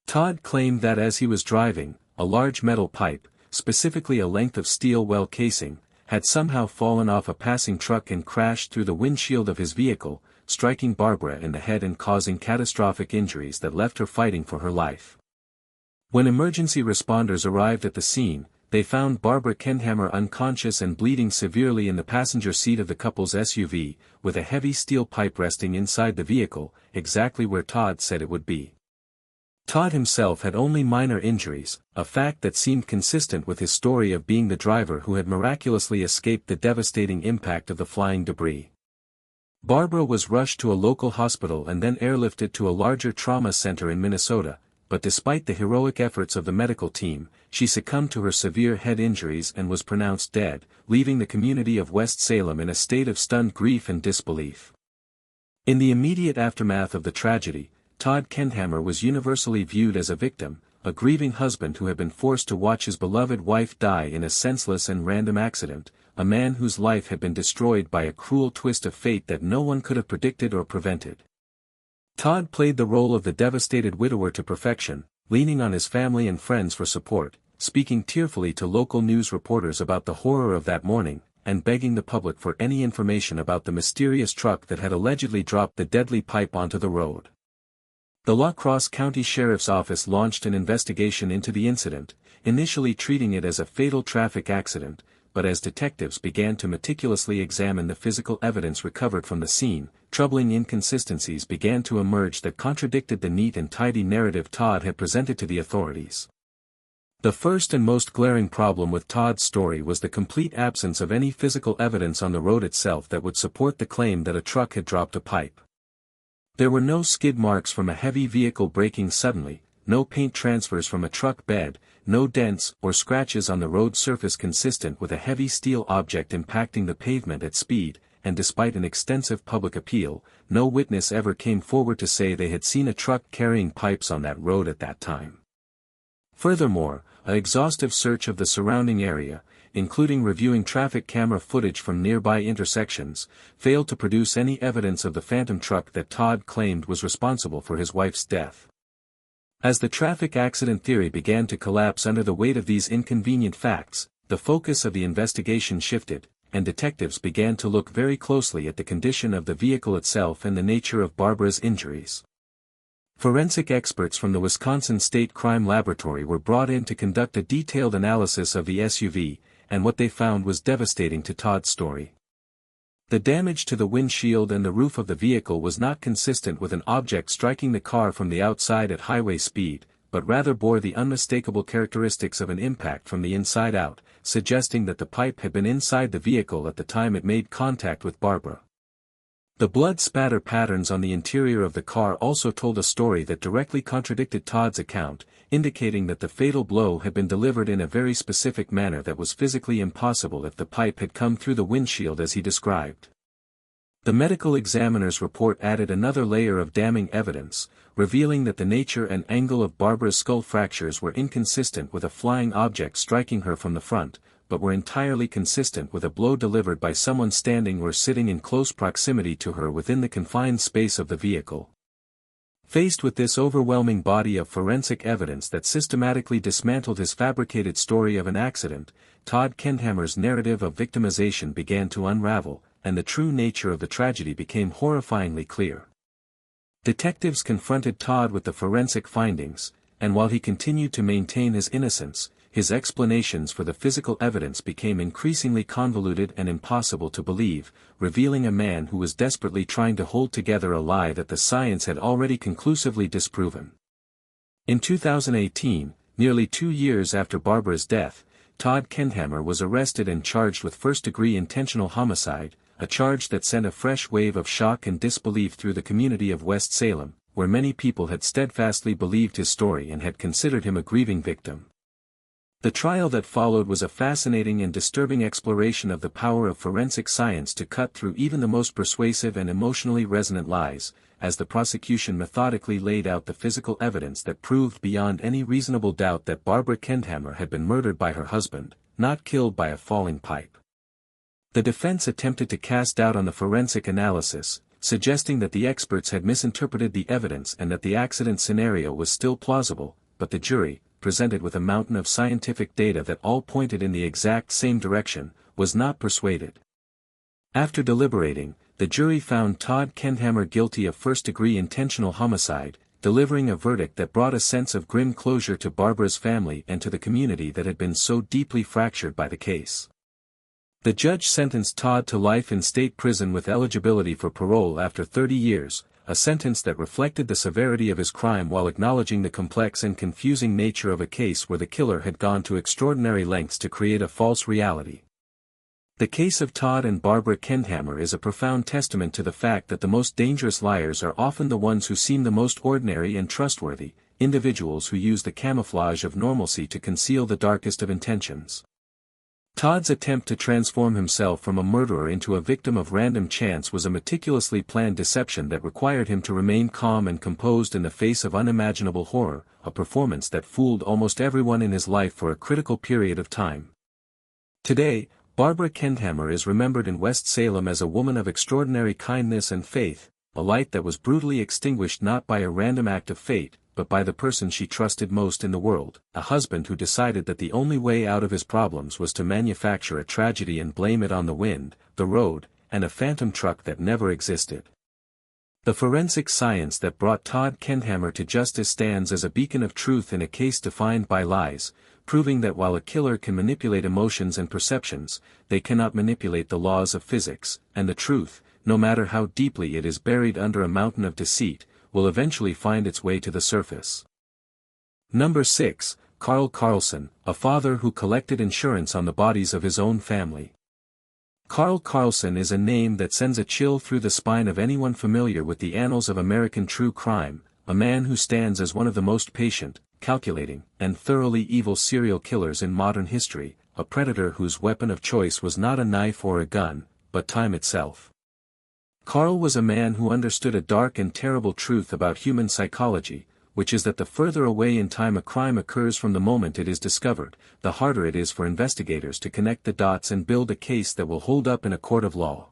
Todd claimed that as he was driving, a large metal pipe, specifically a length of steel well casing, had somehow fallen off a passing truck and crashed through the windshield of his vehicle, striking Barbara in the head and causing catastrophic injuries that left her fighting for her life. When emergency responders arrived at the scene, they found Barbara Kendhammer unconscious and bleeding severely in the passenger seat of the couple's SUV, with a heavy steel pipe resting inside the vehicle, exactly where Todd said it would be. Todd himself had only minor injuries, a fact that seemed consistent with his story of being the driver who had miraculously escaped the devastating impact of the flying debris. Barbara was rushed to a local hospital and then airlifted to a larger trauma center in Minnesota, but despite the heroic efforts of the medical team, she succumbed to her severe head injuries and was pronounced dead, leaving the community of West Salem in a state of stunned grief and disbelief. In the immediate aftermath of the tragedy, Todd Kendhammer was universally viewed as a victim, a grieving husband who had been forced to watch his beloved wife die in a senseless and random accident, a man whose life had been destroyed by a cruel twist of fate that no one could have predicted or prevented. Todd played the role of the devastated widower to perfection, leaning on his family and friends for support, speaking tearfully to local news reporters about the horror of that morning, and begging the public for any information about the mysterious truck that had allegedly dropped the deadly pipe onto the road. The La Crosse County Sheriff's Office launched an investigation into the incident, initially treating it as a fatal traffic accident, but as detectives began to meticulously examine the physical evidence recovered from the scene, troubling inconsistencies began to emerge that contradicted the neat and tidy narrative Todd had presented to the authorities. The first and most glaring problem with Todd's story was the complete absence of any physical evidence on the road itself that would support the claim that a truck had dropped a pipe. There were no skid marks from a heavy vehicle braking suddenly, no paint transfers from a truck bed, no dents or scratches on the road surface consistent with a heavy steel object impacting the pavement at speed, and despite an extensive public appeal, no witness ever came forward to say they had seen a truck carrying pipes on that road at that time. Furthermore, an exhaustive search of the surrounding area, including reviewing traffic camera footage from nearby intersections, failed to produce any evidence of the phantom truck that Todd claimed was responsible for his wife's death. As the traffic accident theory began to collapse under the weight of these inconvenient facts, the focus of the investigation shifted, and detectives began to look very closely at the condition of the vehicle itself and the nature of Barbara's injuries. Forensic experts from the Wisconsin State Crime Laboratory were brought in to conduct a detailed analysis of the SUV, and what they found was devastating to Todd's story. The damage to the windshield and the roof of the vehicle was not consistent with an object striking the car from the outside at highway speed, but rather bore the unmistakable characteristics of an impact from the inside out, suggesting that the pipe had been inside the vehicle at the time it made contact with Barbara. The blood spatter patterns on the interior of the car also told a story that directly contradicted Todd's account, indicating that the fatal blow had been delivered in a very specific manner that was physically impossible if the pipe had come through the windshield as he described. The medical examiner's report added another layer of damning evidence, revealing that the nature and angle of Barbara's skull fractures were inconsistent with a flying object striking her from the front, but were entirely consistent with a blow delivered by someone standing or sitting in close proximity to her within the confined space of the vehicle. Faced with this overwhelming body of forensic evidence that systematically dismantled his fabricated story of an accident, Todd Kendhammer's narrative of victimization began to unravel, and the true nature of the tragedy became horrifyingly clear. Detectives confronted Todd with the forensic findings, and while he continued to maintain his innocence, his explanations for the physical evidence became increasingly convoluted and impossible to believe, revealing a man who was desperately trying to hold together a lie that the science had already conclusively disproven. In 2018, nearly 2 years after Barbara's death, Todd Kendhammer was arrested and charged with first-degree intentional homicide, a charge that sent a fresh wave of shock and disbelief through the community of West Salem, where many people had steadfastly believed his story and had considered him a grieving victim. The trial that followed was a fascinating and disturbing exploration of the power of forensic science to cut through even the most persuasive and emotionally resonant lies, as the prosecution methodically laid out the physical evidence that proved beyond any reasonable doubt that Barbara Kendhammer had been murdered by her husband, not killed by a falling pipe. The defense attempted to cast doubt on the forensic analysis, suggesting that the experts had misinterpreted the evidence and that the accident scenario was still plausible, but the jury, presented with a mountain of scientific data that all pointed in the exact same direction, was not persuaded. After deliberating, the jury found Todd Kendhammer guilty of first-degree intentional homicide, delivering a verdict that brought a sense of grim closure to Barbara's family and to the community that had been so deeply fractured by the case. The judge sentenced Todd to life in state prison with eligibility for parole after 30 years, a sentence that reflected the severity of his crime while acknowledging the complex and confusing nature of a case where the killer had gone to extraordinary lengths to create a false reality. The case of Todd and Barbara Kendhammer is a profound testament to the fact that the most dangerous liars are often the ones who seem the most ordinary and trustworthy, individuals who use the camouflage of normalcy to conceal the darkest of intentions. Todd's attempt to transform himself from a murderer into a victim of random chance was a meticulously planned deception that required him to remain calm and composed in the face of unimaginable horror, a performance that fooled almost everyone in his life for a critical period of time. Today, Barbara Kendhammer is remembered in West Salem as a woman of extraordinary kindness and faith, a light that was brutally extinguished not by a random act of fate, but by the person she trusted most in the world, a husband who decided that the only way out of his problems was to manufacture a tragedy and blame it on the wind, the road, and a phantom truck that never existed. The forensic science that brought Todd Kendhammer to justice stands as a beacon of truth in a case defined by lies, proving that while a killer can manipulate emotions and perceptions, they cannot manipulate the laws of physics, and the truth, no matter how deeply it is buried under a mountain of deceit, will eventually find its way to the surface. Number 6, Carl Carlson, a father who collected insurance on the bodies of his own family. Carl Carlson is a name that sends a chill through the spine of anyone familiar with the annals of American true crime, a man who stands as one of the most patient, calculating, and thoroughly evil serial killers in modern history, a predator whose weapon of choice was not a knife or a gun, but time itself. Carl was a man who understood a dark and terrible truth about human psychology, which is that the further away in time a crime occurs from the moment it is discovered, the harder it is for investigators to connect the dots and build a case that will hold up in a court of law.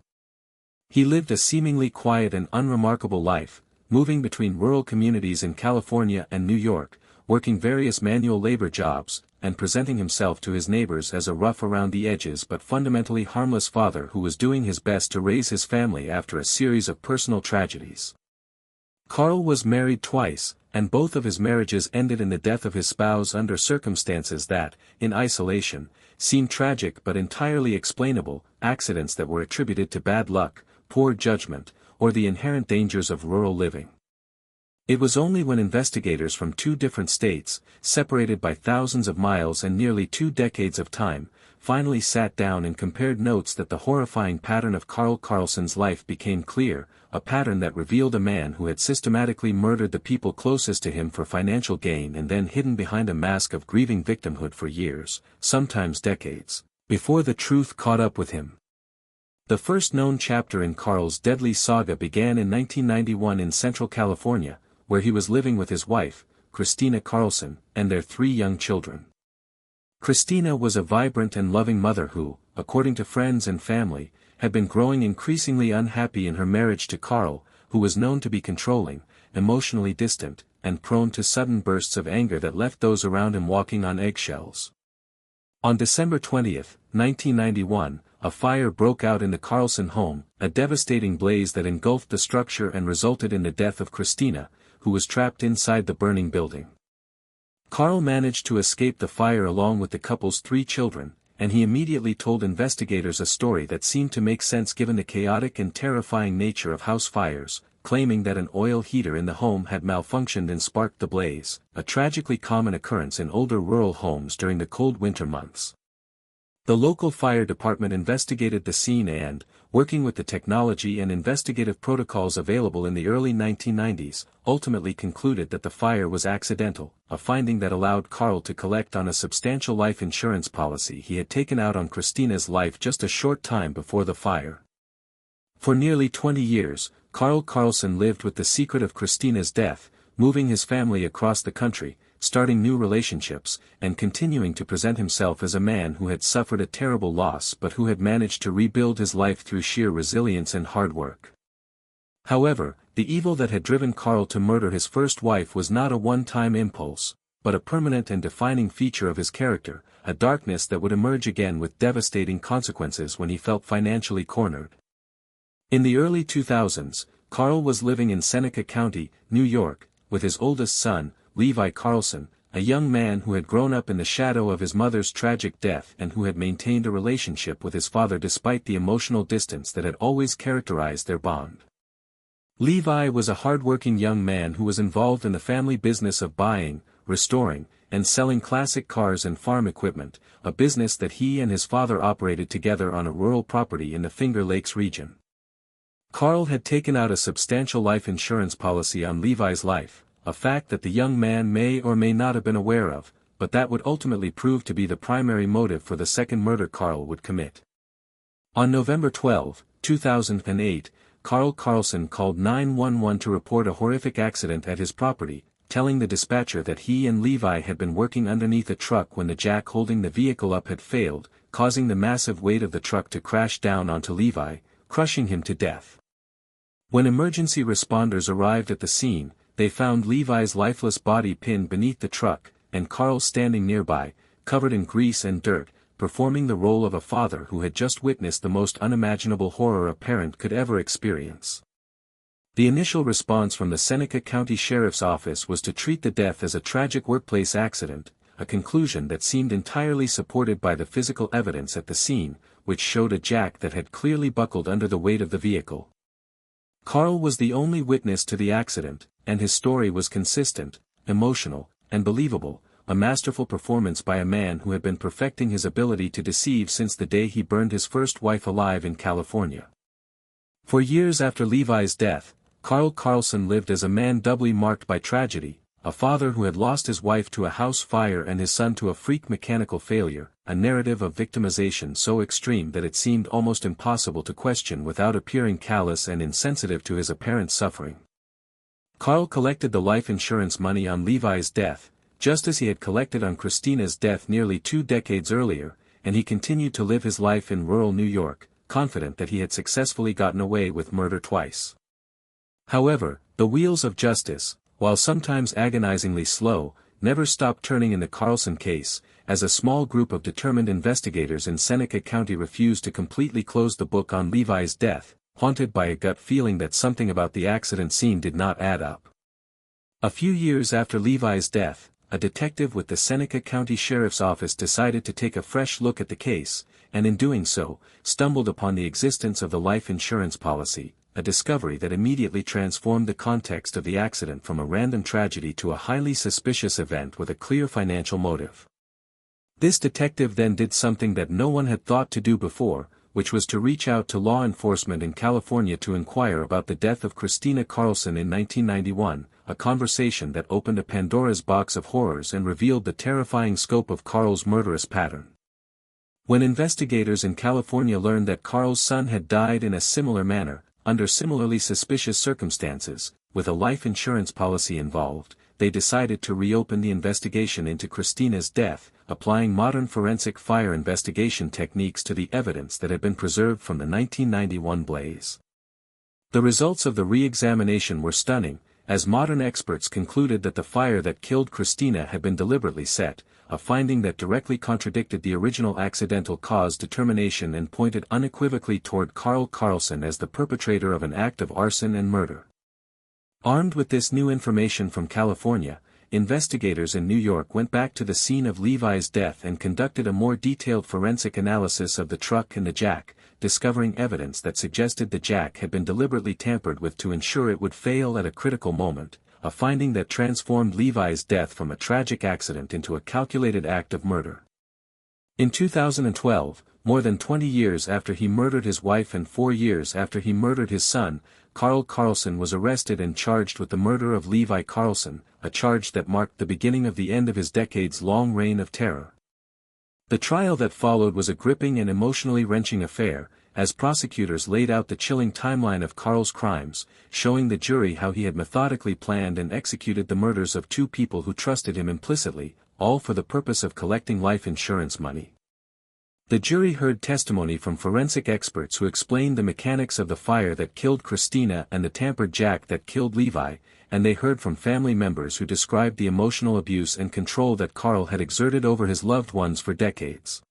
He lived a seemingly quiet and unremarkable life, moving between rural communities in California and New York, working various manual labor jobs, and presenting himself to his neighbors as a rough around the edges but fundamentally harmless father who was doing his best to raise his family after a series of personal tragedies. Carl was married twice, and both of his marriages ended in the death of his spouse under circumstances that, in isolation, seemed tragic but entirely explainable, accidents that were attributed to bad luck, poor judgment, or the inherent dangers of rural living. It was only when investigators from two different states, separated by thousands of miles and nearly 2 decades of time, finally sat down and compared notes that the horrifying pattern of Carl Carlson's life became clear, a pattern that revealed a man who had systematically murdered the people closest to him for financial gain and then hidden behind a mask of grieving victimhood for years, sometimes decades, before the truth caught up with him. The first known chapter in Carl's deadly saga began in 1991 in Central California, where he was living with his wife, Christina Carlson, and their 3 young children. Christina was a vibrant and loving mother who, according to friends and family, had been growing increasingly unhappy in her marriage to Carl, who was known to be controlling, emotionally distant, and prone to sudden bursts of anger that left those around him walking on eggshells. On December 20, 1991, a fire broke out in the Carlson home, a devastating blaze that engulfed the structure and resulted in the death of Christina, who was trapped inside the burning building. Carl managed to escape the fire along with the couple's 3 children, and he immediately told investigators a story that seemed to make sense given the chaotic and terrifying nature of house fires, claiming that an oil heater in the home had malfunctioned and sparked the blaze, a tragically common occurrence in older rural homes during the cold winter months. The local fire department investigated the scene and, working with the technology and investigative protocols available in the early 1990s, ultimately concluded that the fire was accidental, a finding that allowed Carl to collect on a substantial life insurance policy he had taken out on Christina's life just a short time before the fire. For nearly 20 years, Carl Carlson lived with the secret of Christina's death, moving his family across the country, starting new relationships, and continuing to present himself as a man who had suffered a terrible loss but who had managed to rebuild his life through sheer resilience and hard work. However, the evil that had driven Carl to murder his first wife was not a one-time impulse, but a permanent and defining feature of his character, a darkness that would emerge again with devastating consequences when he felt financially cornered. In the early 2000s, Carl was living in Seneca County, New York, with his oldest son, Levi Carlson, a young man who had grown up in the shadow of his mother's tragic death and who had maintained a relationship with his father despite the emotional distance that had always characterized their bond. Levi was a hard-working young man who was involved in the family business of buying, restoring, and selling classic cars and farm equipment, a business that he and his father operated together on a rural property in the Finger Lakes region. Carl had taken out a substantial life insurance policy on Levi's life, a fact that the young man may or may not have been aware of, but that would ultimately prove to be the primary motive for the second murder Carl would commit. On November 12, 2008, Carl Carlson called 911 to report a horrific accident at his property, telling the dispatcher that he and Levi had been working underneath a truck when the jack holding the vehicle up had failed, causing the massive weight of the truck to crash down onto Levi, crushing him to death. When emergency responders arrived at the scene, they found Levi's lifeless body pinned beneath the truck, and Carl standing nearby, covered in grease and dirt, performing the role of a father who had just witnessed the most unimaginable horror a parent could ever experience. The initial response from the Seneca County Sheriff's Office was to treat the death as a tragic workplace accident, a conclusion that seemed entirely supported by the physical evidence at the scene, which showed a jack that had clearly buckled under the weight of the vehicle. Carl was the only witness to the accident, and his story was consistent, emotional, and believable, a masterful performance by a man who had been perfecting his ability to deceive since the day he burned his first wife alive in California. For years after Levi's death, Carl Carlson lived as a man doubly marked by tragedy, a father who had lost his wife to a house fire and his son to a freak mechanical failure, a narrative of victimization so extreme that it seemed almost impossible to question without appearing callous and insensitive to his apparent suffering. Carl collected the life insurance money on Levi's death, just as he had collected on Christina's death nearly 2 decades earlier, and he continued to live his life in rural New York, confident that he had successfully gotten away with murder twice. However, the wheels of justice, while sometimes agonizingly slow, never stopped turning in the Carlson case, as a small group of determined investigators in Seneca County refused to completely close the book on Levi's death, haunted by a gut feeling that something about the accident scene did not add up. A few years after Levi's death, a detective with the Seneca County Sheriff's Office decided to take a fresh look at the case, and in doing so, stumbled upon the existence of the life insurance policy, a discovery that immediately transformed the context of the accident from a random tragedy to a highly suspicious event with a clear financial motive. This detective then did something that no one had thought to do before, which was to reach out to law enforcement in California to inquire about the death of Christina Carlson in 1991, a conversation that opened a Pandora's box of horrors and revealed the terrifying scope of Carl's murderous pattern. When investigators in California learned that Carl's son had died in a similar manner, under similarly suspicious circumstances, with a life insurance policy involved, they decided to reopen the investigation into Christina's death, applying modern forensic fire investigation techniques to the evidence that had been preserved from the 1991 blaze. The results of the re-examination were stunning, as modern experts concluded that the fire that killed Christina had been deliberately set, a finding that directly contradicted the original accidental cause determination and pointed unequivocally toward Carl Carlson as the perpetrator of an act of arson and murder. Armed with this new information from California, investigators in New York went back to the scene of Levi's death and conducted a more detailed forensic analysis of the truck and the jack, discovering evidence that suggested the jack had been deliberately tampered with to ensure it would fail at a critical moment, a finding that transformed Levi's death from a tragic accident into a calculated act of murder. In 2012, more than 20 years after he murdered his wife and 4 years after he murdered his son, Carl Carlson was arrested and charged with the murder of Levi Carlson, a charge that marked the beginning of the end of his decades-long reign of terror. The trial that followed was a gripping and emotionally wrenching affair, as prosecutors laid out the chilling timeline of Carl's crimes, showing the jury how he had methodically planned and executed the murders of 2 people who trusted him implicitly, all for the purpose of collecting life insurance money. The jury heard testimony from forensic experts who explained the mechanics of the fire that killed Christina and the tampered jack that killed Levi, and they heard from family members who described the emotional abuse and control that Carl had exerted over his loved ones for decades.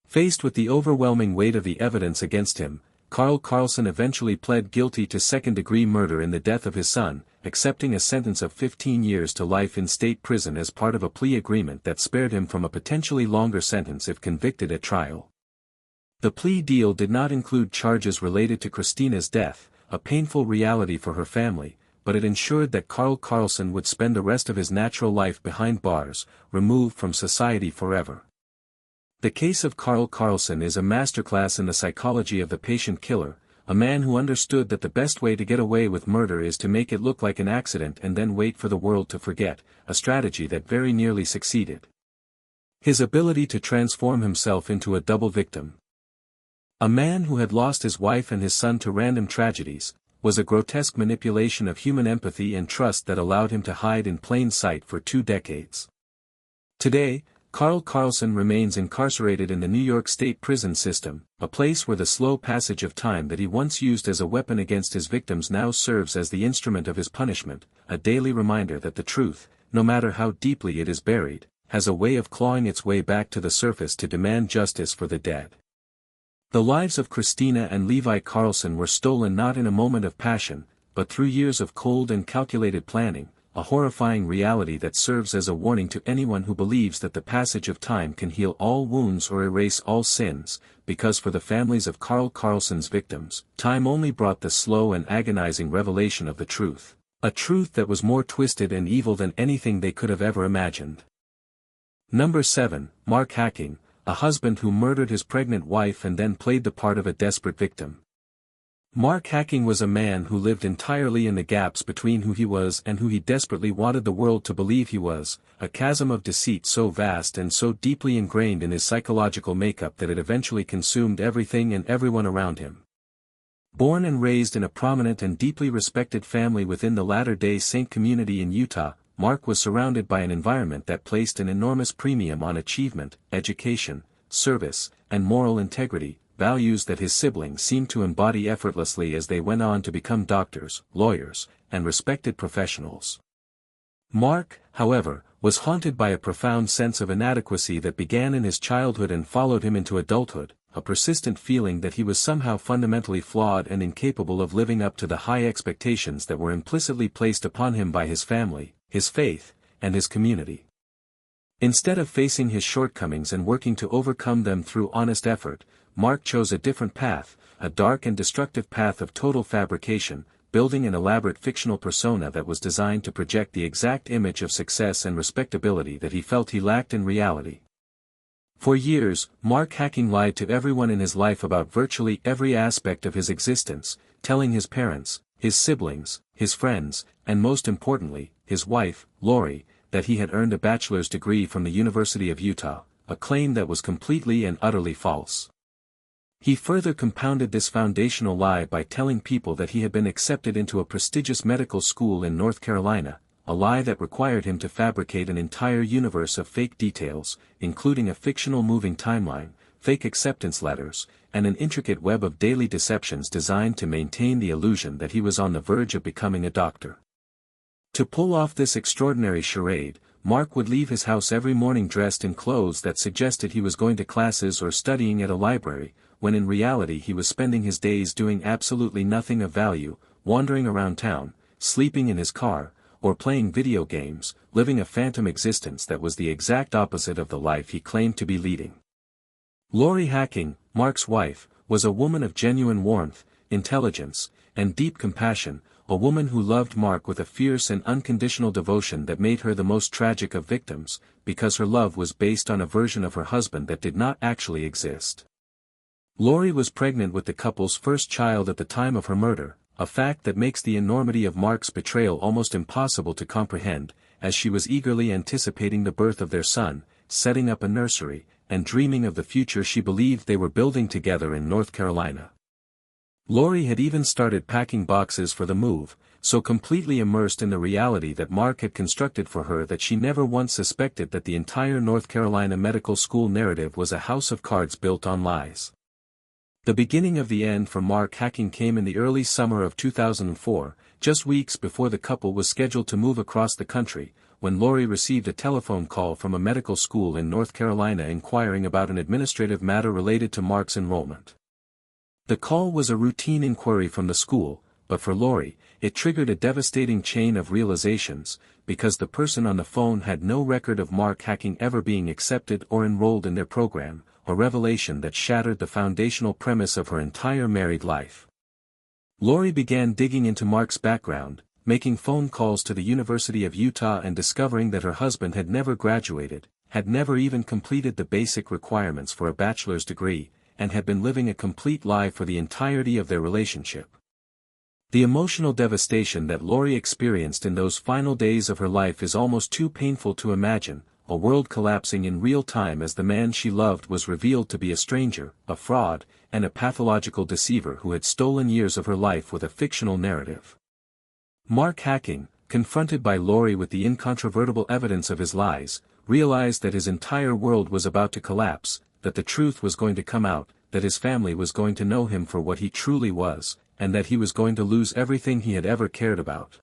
Faced with the overwhelming weight of the evidence against him, Carl Carlson eventually pled guilty to second-degree murder in the death of his son, accepting a sentence of 15 years to life in state prison as part of a plea agreement that spared him from a potentially longer sentence if convicted at trial. The plea deal did not include charges related to Christina's death, a painful reality for her family, but it ensured that Carl Carlson would spend the rest of his natural life behind bars, removed from society forever. The case of Carl Carlson is a masterclass in the psychology of the patient killer, a man who understood that the best way to get away with murder is to make it look like an accident and then wait for the world to forget, a strategy that very nearly succeeded. His ability to transform himself into a double victim. A man who had lost his wife and his son to random tragedies, was a grotesque manipulation of human empathy and trust that allowed him to hide in plain sight for 2 decades. Today, Carl Carlson remains incarcerated in the New York State prison system, a place where the slow passage of time that he once used as a weapon against his victims now serves as the instrument of his punishment, a daily reminder that the truth, no matter how deeply it is buried, has a way of clawing its way back to the surface to demand justice for the dead. The lives of Christina and Levi Carlson were stolen not in a moment of passion, but through years of cold and calculated planning, a horrifying reality that serves as a warning to anyone who believes that the passage of time can heal all wounds or erase all sins, because for the families of Carl Carlson's victims, time only brought the slow and agonizing revelation of the truth, a truth that was more twisted and evil than anything they could have ever imagined. Number 7, Mark Hacking, a husband who murdered his pregnant wife and then played the part of a desperate victim. Mark Hacking was a man who lived entirely in the gaps between who he was and who he desperately wanted the world to believe he was, a chasm of deceit so vast and so deeply ingrained in his psychological makeup that it eventually consumed everything and everyone around him. Born and raised in a prominent and deeply respected family within the Latter-day Saint community in Utah, Mark was surrounded by an environment that placed an enormous premium on achievement, education, service, and moral integrity, values that his siblings seemed to embody effortlessly as they went on to become doctors, lawyers, and respected professionals. Mark, however, was haunted by a profound sense of inadequacy that began in his childhood and followed him into adulthood, a persistent feeling that he was somehow fundamentally flawed and incapable of living up to the high expectations that were implicitly placed upon him by his family, his faith, and his community. Instead of facing his shortcomings and working to overcome them through honest effort, Mark chose a different path, a dark and destructive path of total fabrication, building an elaborate fictional persona that was designed to project the exact image of success and respectability that he felt he lacked in reality. For years, Mark Hacking lied to everyone in his life about virtually every aspect of his existence, telling his parents, his siblings, his friends, and most importantly, his wife, Lori, that he had earned a bachelor's degree from the University of Utah, a claim that was completely and utterly false. He further compounded this foundational lie by telling people that he had been accepted into a prestigious medical school in North Carolina, a lie that required him to fabricate an entire universe of fake details, including a fictional moving timeline, fake acceptance letters, and an intricate web of daily deceptions designed to maintain the illusion that he was on the verge of becoming a doctor. To pull off this extraordinary charade, Mark would leave his house every morning dressed in clothes that suggested he was going to classes or studying at a library, when in reality he was spending his days doing absolutely nothing of value, wandering around town, sleeping in his car, or playing video games, living a phantom existence that was the exact opposite of the life he claimed to be leading. Lori Hacking, Mark's wife, was a woman of genuine warmth, intelligence, and deep compassion, a woman who loved Mark with a fierce and unconditional devotion that made her the most tragic of victims, because her love was based on a version of her husband that did not actually exist. Lori was pregnant with the couple's first child at the time of her murder, a fact that makes the enormity of Mark's betrayal almost impossible to comprehend, as she was eagerly anticipating the birth of their son, setting up a nursery, and dreaming of the future she believed they were building together in North Carolina. Lori had even started packing boxes for the move, so completely immersed in the reality that Mark had constructed for her that she never once suspected that the entire North Carolina medical school narrative was a house of cards built on lies. The beginning of the end for Mark hacking came in the early summer of 2004, just weeks before the couple was scheduled to move across the country, when Lori received a telephone call from a medical school in North Carolina inquiring about an administrative matter related to Mark's enrollment. The call was a routine inquiry from the school, but for Lori, it triggered a devastating chain of realizations, because the person on the phone had no record of Mark hacking ever being accepted or enrolled in their program, a revelation that shattered the foundational premise of her entire married life. Lori began digging into Mark's background, making phone calls to the University of Utah and discovering that her husband had never graduated, had never even completed the basic requirements for a bachelor's degree, and had been living a complete lie for the entirety of their relationship. The emotional devastation that Lori experienced in those final days of her life is almost too painful to imagine, a world collapsing in real time as the man she loved was revealed to be a stranger, a fraud, and a pathological deceiver who had stolen years of her life with a fictional narrative. Mark hacking, confronted by Lori with the incontrovertible evidence of his lies, realized that his entire world was about to collapse, that the truth was going to come out, that his family was going to know him for what he truly was, and that he was going to lose everything he had ever cared about.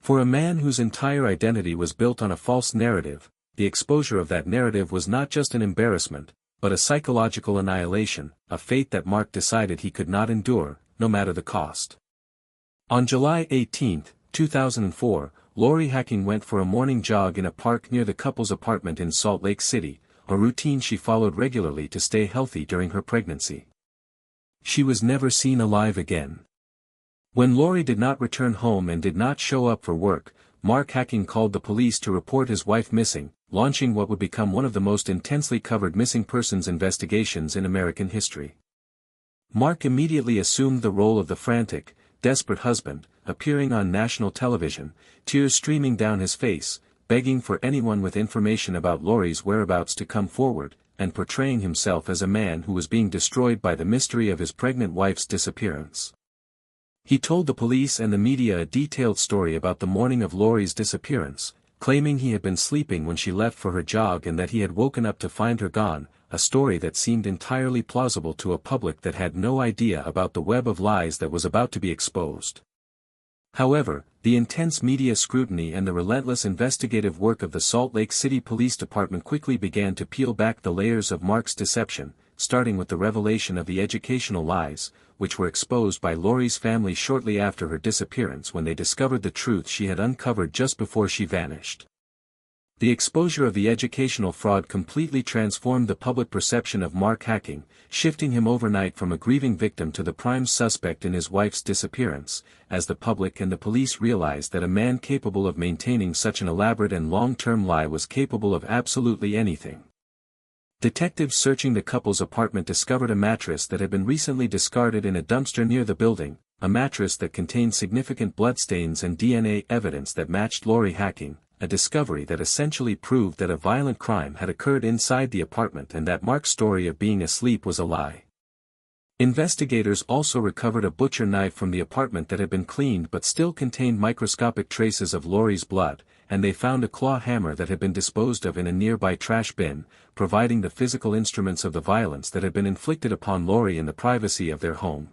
For a man whose entire identity was built on a false narrative, the exposure of that narrative was not just an embarrassment, but a psychological annihilation, a fate that Mark decided he could not endure, no matter the cost. On July 18, 2004, Lori Hacking went for a morning jog in a park near the couple's apartment in Salt Lake City, a routine she followed regularly to stay healthy during her pregnancy. She was never seen alive again. When Lori did not return home and did not show up for work, Mark Hacking called the police to report his wife missing, launching what would become one of the most intensely covered missing persons investigations in American history. Mark immediately assumed the role of the frantic, desperate husband, appearing on national television, tears streaming down his face, begging for anyone with information about Lori's whereabouts to come forward, and portraying himself as a man who was being destroyed by the mystery of his pregnant wife's disappearance. He told the police and the media a detailed story about the morning of Lori's disappearance, claiming he had been sleeping when she left for her jog and that he had woken up to find her gone, a story that seemed entirely plausible to a public that had no idea about the web of lies that was about to be exposed. However, the intense media scrutiny and the relentless investigative work of the Salt Lake City Police Department quickly began to peel back the layers of Mark's deception, starting with the revelation of the educational lies, which were exposed by Lori's family shortly after her disappearance when they discovered the truth she had uncovered just before she vanished. The exposure of the educational fraud completely transformed the public perception of Mark Hacking, shifting him overnight from a grieving victim to the prime suspect in his wife's disappearance, as the public and the police realized that a man capable of maintaining such an elaborate and long-term lie was capable of absolutely anything. Detectives searching the couple's apartment discovered a mattress that had been recently discarded in a dumpster near the building, a mattress that contained significant bloodstains and DNA evidence that matched Lori Hacking, a discovery that essentially proved that a violent crime had occurred inside the apartment and that Mark's story of being asleep was a lie. Investigators also recovered a butcher knife from the apartment that had been cleaned but still contained microscopic traces of Lori's blood, and they found a claw hammer that had been disposed of in a nearby trash bin, providing the physical instruments of the violence that had been inflicted upon Lori in the privacy of their home.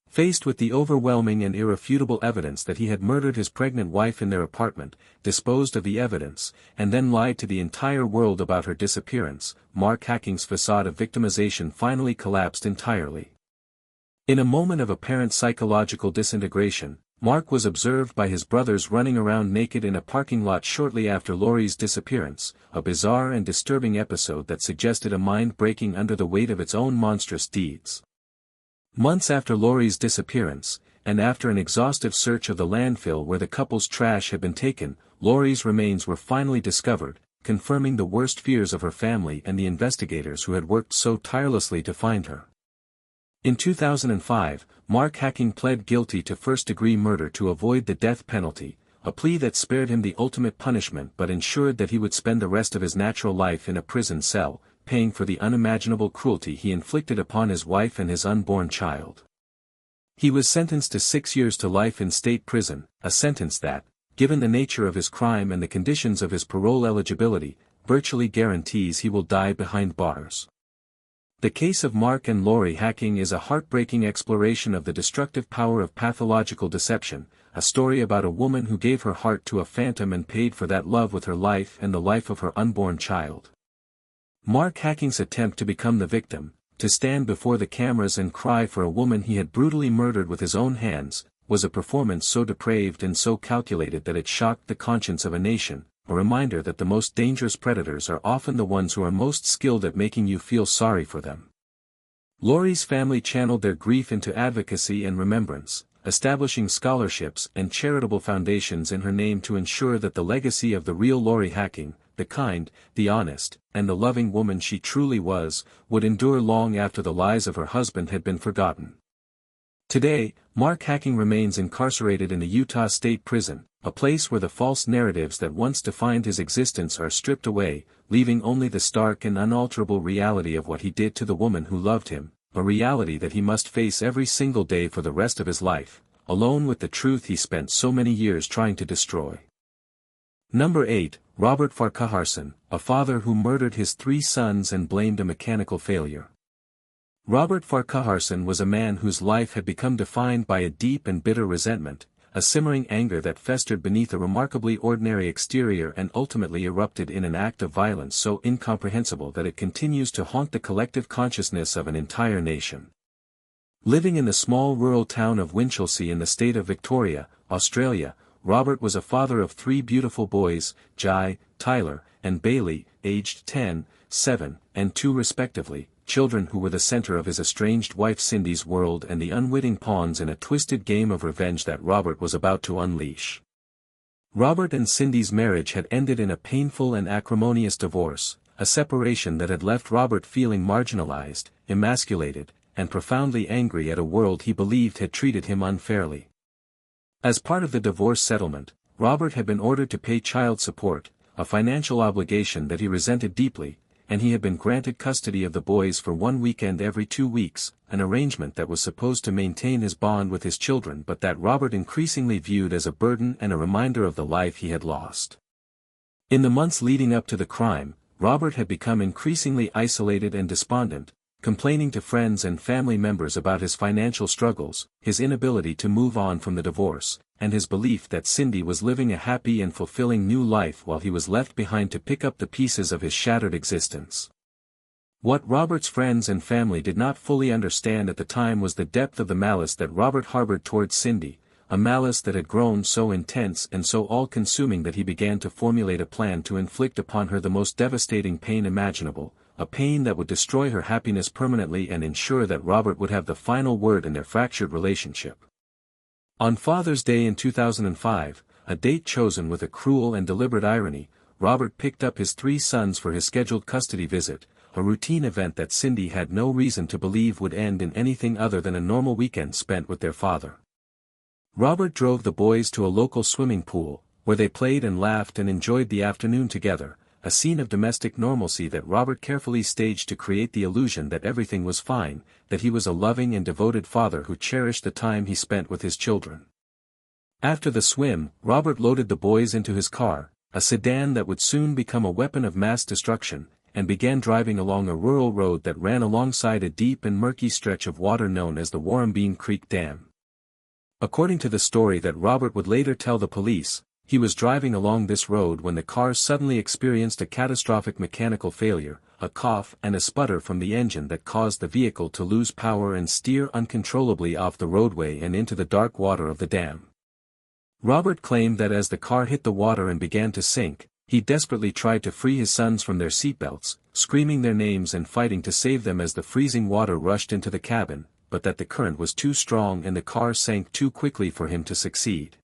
Faced with the overwhelming and irrefutable evidence that he had murdered his pregnant wife in their apartment, disposed of the evidence, and then lied to the entire world about her disappearance, Mark Hacking's facade of victimization finally collapsed entirely. In a moment of apparent psychological disintegration, Mark was observed by his brothers running around naked in a parking lot shortly after Lori's disappearance, a bizarre and disturbing episode that suggested a mind breaking under the weight of its own monstrous deeds. Months after Lori's disappearance, and after an exhaustive search of the landfill where the couple's trash had been taken, Lori's remains were finally discovered, confirming the worst fears of her family and the investigators who had worked so tirelessly to find her. In 2005, Mark Hacking pled guilty to first-degree murder to avoid the death penalty, a plea that spared him the ultimate punishment but ensured that he would spend the rest of his natural life in a prison cell, paying for the unimaginable cruelty he inflicted upon his wife and his unborn child. He was sentenced to 6 years to life in state prison, a sentence that, given the nature of his crime and the conditions of his parole eligibility, virtually guarantees he will die behind bars. The case of Mark and Lori Hacking is a heartbreaking exploration of the destructive power of pathological deception, a story about a woman who gave her heart to a phantom and paid for that love with her life and the life of her unborn child. Mark Hacking's attempt to become the victim, to stand before the cameras and cry for a woman he had brutally murdered with his own hands, was a performance so depraved and so calculated that it shocked the conscience of a nation, a reminder that the most dangerous predators are often the ones who are most skilled at making you feel sorry for them. Lori's family channeled their grief into advocacy and remembrance, establishing scholarships and charitable foundations in her name to ensure that the legacy of the real Lori Hacking, the kind, the honest, and the loving woman she truly was, would endure long after the lies of her husband had been forgotten. Today, Mark Hacking remains incarcerated in the Utah State Prison, a place where the false narratives that once defined his existence are stripped away, leaving only the stark and unalterable reality of what he did to the woman who loved him, a reality that he must face every single day for the rest of his life, alone with the truth he spent so many years trying to destroy. Number 8, Robert Farquharson, a father who murdered his 3 sons and blamed a mechanical failure. Robert Farquharson was a man whose life had become defined by a deep and bitter resentment, a simmering anger that festered beneath a remarkably ordinary exterior and ultimately erupted in an act of violence so incomprehensible that it continues to haunt the collective consciousness of an entire nation. Living in the small rural town of Winchelsea in the state of Victoria, Australia, Robert was a father of 3 beautiful boys, Jai, Tyler, and Bailey, aged 10, 7, and 2 respectively, children who were the center of his estranged wife Cindy's world and the unwitting pawns in a twisted game of revenge that Robert was about to unleash. Robert and Cindy's marriage had ended in a painful and acrimonious divorce, a separation that had left Robert feeling marginalized, emasculated, and profoundly angry at a world he believed had treated him unfairly. As part of the divorce settlement, Robert had been ordered to pay child support, a financial obligation that he resented deeply, and he had been granted custody of the boys for 1 weekend every 2 weeks, an arrangement that was supposed to maintain his bond with his children but that Robert increasingly viewed as a burden and a reminder of the life he had lost. In the months leading up to the crime, Robert had become increasingly isolated and despondent, complaining to friends and family members about his financial struggles, his inability to move on from the divorce, and his belief that Cindy was living a happy and fulfilling new life while he was left behind to pick up the pieces of his shattered existence. What Robert's friends and family did not fully understand at the time was the depth of the malice that Robert harbored towards Cindy, a malice that had grown so intense and so all-consuming that he began to formulate a plan to inflict upon her the most devastating pain imaginable, a pain that would destroy her happiness permanently and ensure that Robert would have the final word in their fractured relationship. On Father's Day in 2005, a date chosen with a cruel and deliberate irony, Robert picked up his 3 sons for his scheduled custody visit, a routine event that Cindy had no reason to believe would end in anything other than a normal weekend spent with their father. Robert drove the boys to a local swimming pool, where they played and laughed and enjoyed the afternoon together, a scene of domestic normalcy that Robert carefully staged to create the illusion that everything was fine, that he was a loving and devoted father who cherished the time he spent with his children. After the swim, Robert loaded the boys into his car, a sedan that would soon become a weapon of mass destruction, and began driving along a rural road that ran alongside a deep and murky stretch of water known as the Warrambine Creek Dam. According to the story that Robert would later tell the police, he was driving along this road when the car suddenly experienced a catastrophic mechanical failure, a cough and a sputter from the engine that caused the vehicle to lose power and steer uncontrollably off the roadway and into the dark water of the dam. Robert claimed that as the car hit the water and began to sink, he desperately tried to free his sons from their seatbelts, screaming their names and fighting to save them as the freezing water rushed into the cabin, but that the current was too strong and the car sank too quickly for him to succeed.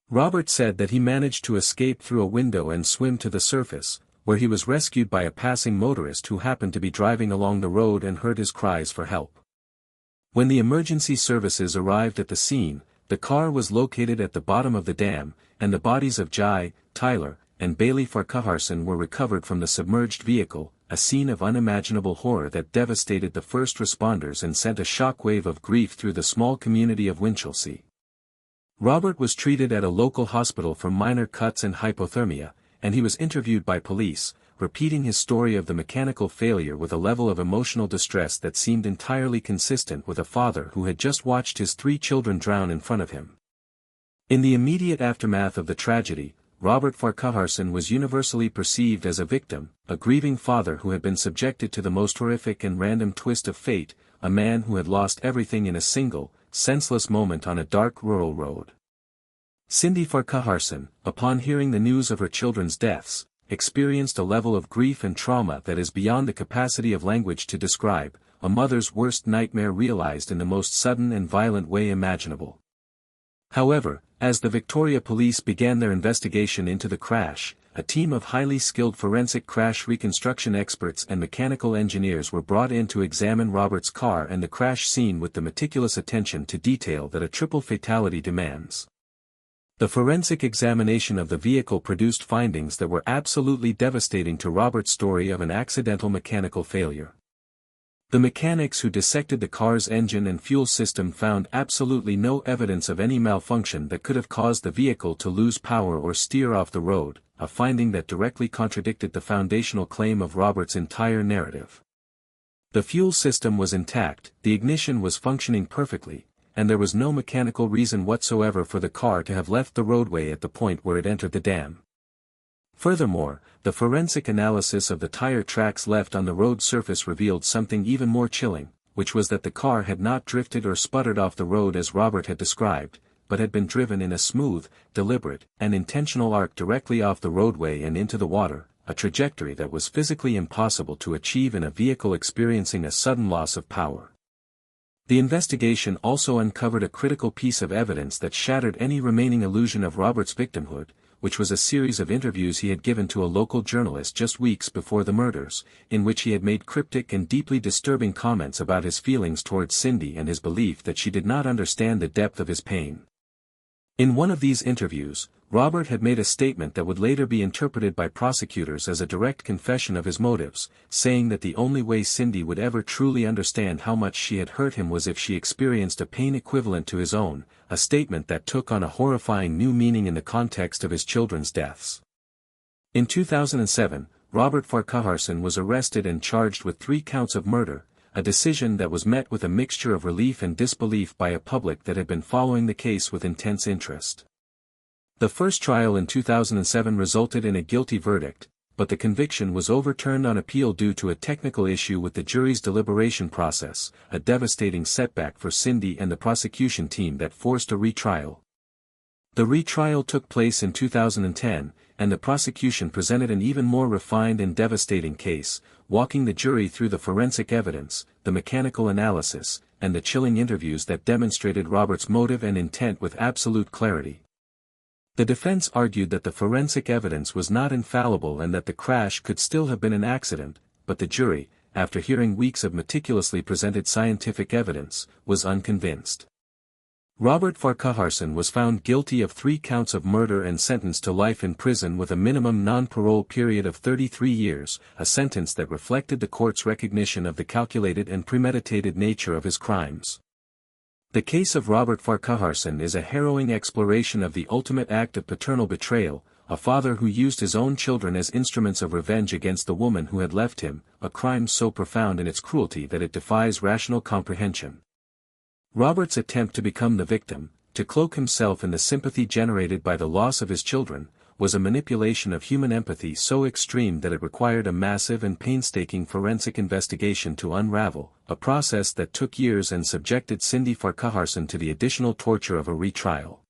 Robert said that he managed to escape through a window and swim to the surface, where he was rescued by a passing motorist who happened to be driving along the road and heard his cries for help. When the emergency services arrived at the scene, the car was located at the bottom of the dam, and the bodies of Jai, Tyler, and Bailey Farquharson were recovered from the submerged vehicle, a scene of unimaginable horror that devastated the first responders and sent a shockwave of grief through the small community of Winchelsea. Robert was treated at a local hospital for minor cuts and hypothermia, and he was interviewed by police, repeating his story of the mechanical failure with a level of emotional distress that seemed entirely consistent with a father who had just watched his 3 children drown in front of him. In the immediate aftermath of the tragedy, Robert Farquharson was universally perceived as a victim, a grieving father who had been subjected to the most horrific and random twist of fate, a man who had lost everything in a single, senseless moment on a dark rural road. Cindy Farquharson, upon hearing the news of her children's deaths, experienced a level of grief and trauma that is beyond the capacity of language to describe, a mother's worst nightmare realized in the most sudden and violent way imaginable. However, as the Victoria Police began their investigation into the crash, a team of highly skilled forensic crash reconstruction experts and mechanical engineers were brought in to examine Robert's car and the crash scene with the meticulous attention to detail that a triple fatality demands. The forensic examination of the vehicle produced findings that were absolutely devastating to Robert's story of an accidental mechanical failure. The mechanics who dissected the car's engine and fuel system found absolutely no evidence of any malfunction that could have caused the vehicle to lose power or steer off the road, a finding that directly contradicted the foundational claim of Robert's entire narrative. The fuel system was intact, the ignition was functioning perfectly, and there was no mechanical reason whatsoever for the car to have left the roadway at the point where it entered the dam. Furthermore, the forensic analysis of the tire tracks left on the road surface revealed something even more chilling, which was that the car had not drifted or sputtered off the road as Robert had described, but had been driven in a smooth, deliberate, and intentional arc directly off the roadway and into the water, a trajectory that was physically impossible to achieve in a vehicle experiencing a sudden loss of power. The investigation also uncovered a critical piece of evidence that shattered any remaining illusion of Robert's victimhood, which was a series of interviews he had given to a local journalist just weeks before the murders, in which he had made cryptic and deeply disturbing comments about his feelings towards Cindy and his belief that she did not understand the depth of his pain. In one of these interviews, Robert had made a statement that would later be interpreted by prosecutors as a direct confession of his motives, saying that the only way Cindy would ever truly understand how much she had hurt him was if she experienced a pain equivalent to his own, a statement that took on a horrifying new meaning in the context of his children's deaths. In 2007, Robert Farquharson was arrested and charged with 3 counts of murder, a decision that was met with a mixture of relief and disbelief by a public that had been following the case with intense interest. The first trial in 2007 resulted in a guilty verdict, but the conviction was overturned on appeal due to a technical issue with the jury's deliberation process, a devastating setback for Cindy and the prosecution team that forced a retrial. The retrial took place in 2010, and the prosecution presented an even more refined and devastating case, walking the jury through the forensic evidence, the mechanical analysis, and the chilling interviews that demonstrated Robert's motive and intent with absolute clarity. The defense argued that the forensic evidence was not infallible and that the crash could still have been an accident, but the jury, after hearing weeks of meticulously presented scientific evidence, was unconvinced. Robert Farquharson was found guilty of 3 counts of murder and sentenced to life in prison with a minimum non-parole period of 33 years, a sentence that reflected the court's recognition of the calculated and premeditated nature of his crimes. The case of Robert Farquharson is a harrowing exploration of the ultimate act of paternal betrayal, a father who used his own children as instruments of revenge against the woman who had left him, a crime so profound in its cruelty that it defies rational comprehension. Robert's attempt to become the victim, to cloak himself in the sympathy generated by the loss of his children, was a manipulation of human empathy so extreme that it required a massive and painstaking forensic investigation to unravel, a process that took years and subjected Cindy Farquharson to the additional torture of a retrial.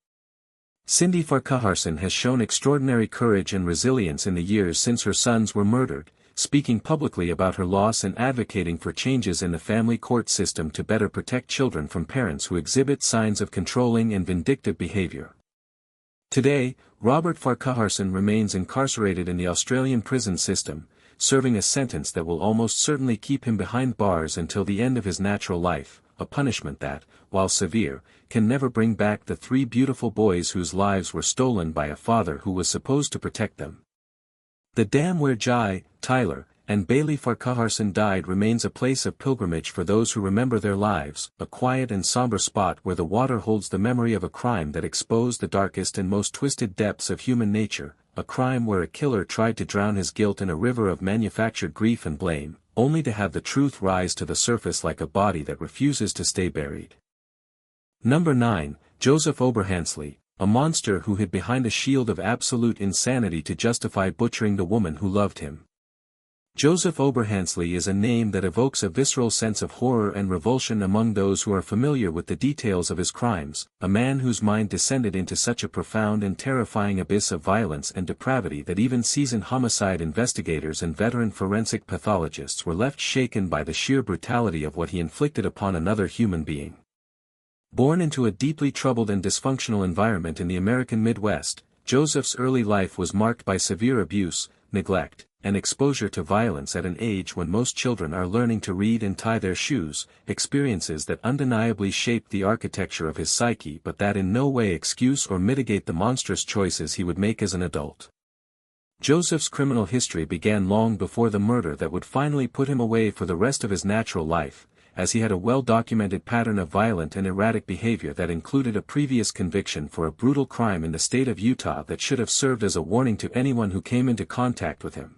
Cindy Farquharson has shown extraordinary courage and resilience in the years since her sons were murdered, speaking publicly about her loss and advocating for changes in the family court system to better protect children from parents who exhibit signs of controlling and vindictive behavior. Today, Robert Farquharson remains incarcerated in the Australian prison system, serving a sentence that will almost certainly keep him behind bars until the end of his natural life, a punishment that, while severe, can never bring back the 3 beautiful boys whose lives were stolen by a father who was supposed to protect them. The dam where Jai, Tyler, and Bailey Farquharson died remains a place of pilgrimage for those who remember their lives, a quiet and somber spot where the water holds the memory of a crime that exposed the darkest and most twisted depths of human nature, a crime where a killer tried to drown his guilt in a river of manufactured grief and blame, only to have the truth rise to the surface like a body that refuses to stay buried. Number 9, Joseph Oberhansley, a monster who hid behind a shield of absolute insanity to justify butchering the woman who loved him. Joseph Oberhansley is a name that evokes a visceral sense of horror and revulsion among those who are familiar with the details of his crimes, a man whose mind descended into such a profound and terrifying abyss of violence and depravity that even seasoned homicide investigators and veteran forensic pathologists were left shaken by the sheer brutality of what he inflicted upon another human being. Born into a deeply troubled and dysfunctional environment in the American Midwest, Joseph's early life was marked by severe abuse, neglect, and exposure to violence at an age when most children are learning to read and tie their shoes, experiences that undeniably shaped the architecture of his psyche but that in no way excuse or mitigate the monstrous choices he would make as an adult. Joseph's criminal history began long before the murder that would finally put him away for the rest of his natural life, as he had a well-documented pattern of violent and erratic behavior that included a previous conviction for a brutal crime in the state of Utah that should have served as a warning to anyone who came into contact with him.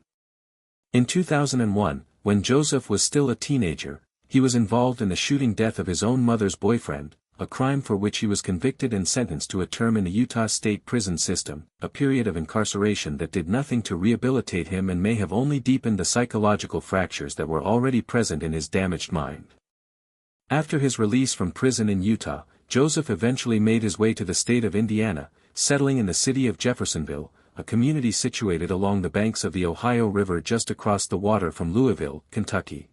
In 2001, when Joseph was still a teenager, he was involved in the shooting death of his own mother's boyfriend, a crime for which he was convicted and sentenced to a term in the Utah state prison system, a period of incarceration that did nothing to rehabilitate him and may have only deepened the psychological fractures that were already present in his damaged mind. After his release from prison in Utah, Joseph eventually made his way to the state of Indiana, settling in the city of Jeffersonville, a community situated along the banks of the Ohio River just across the water from Louisville, Kentucky.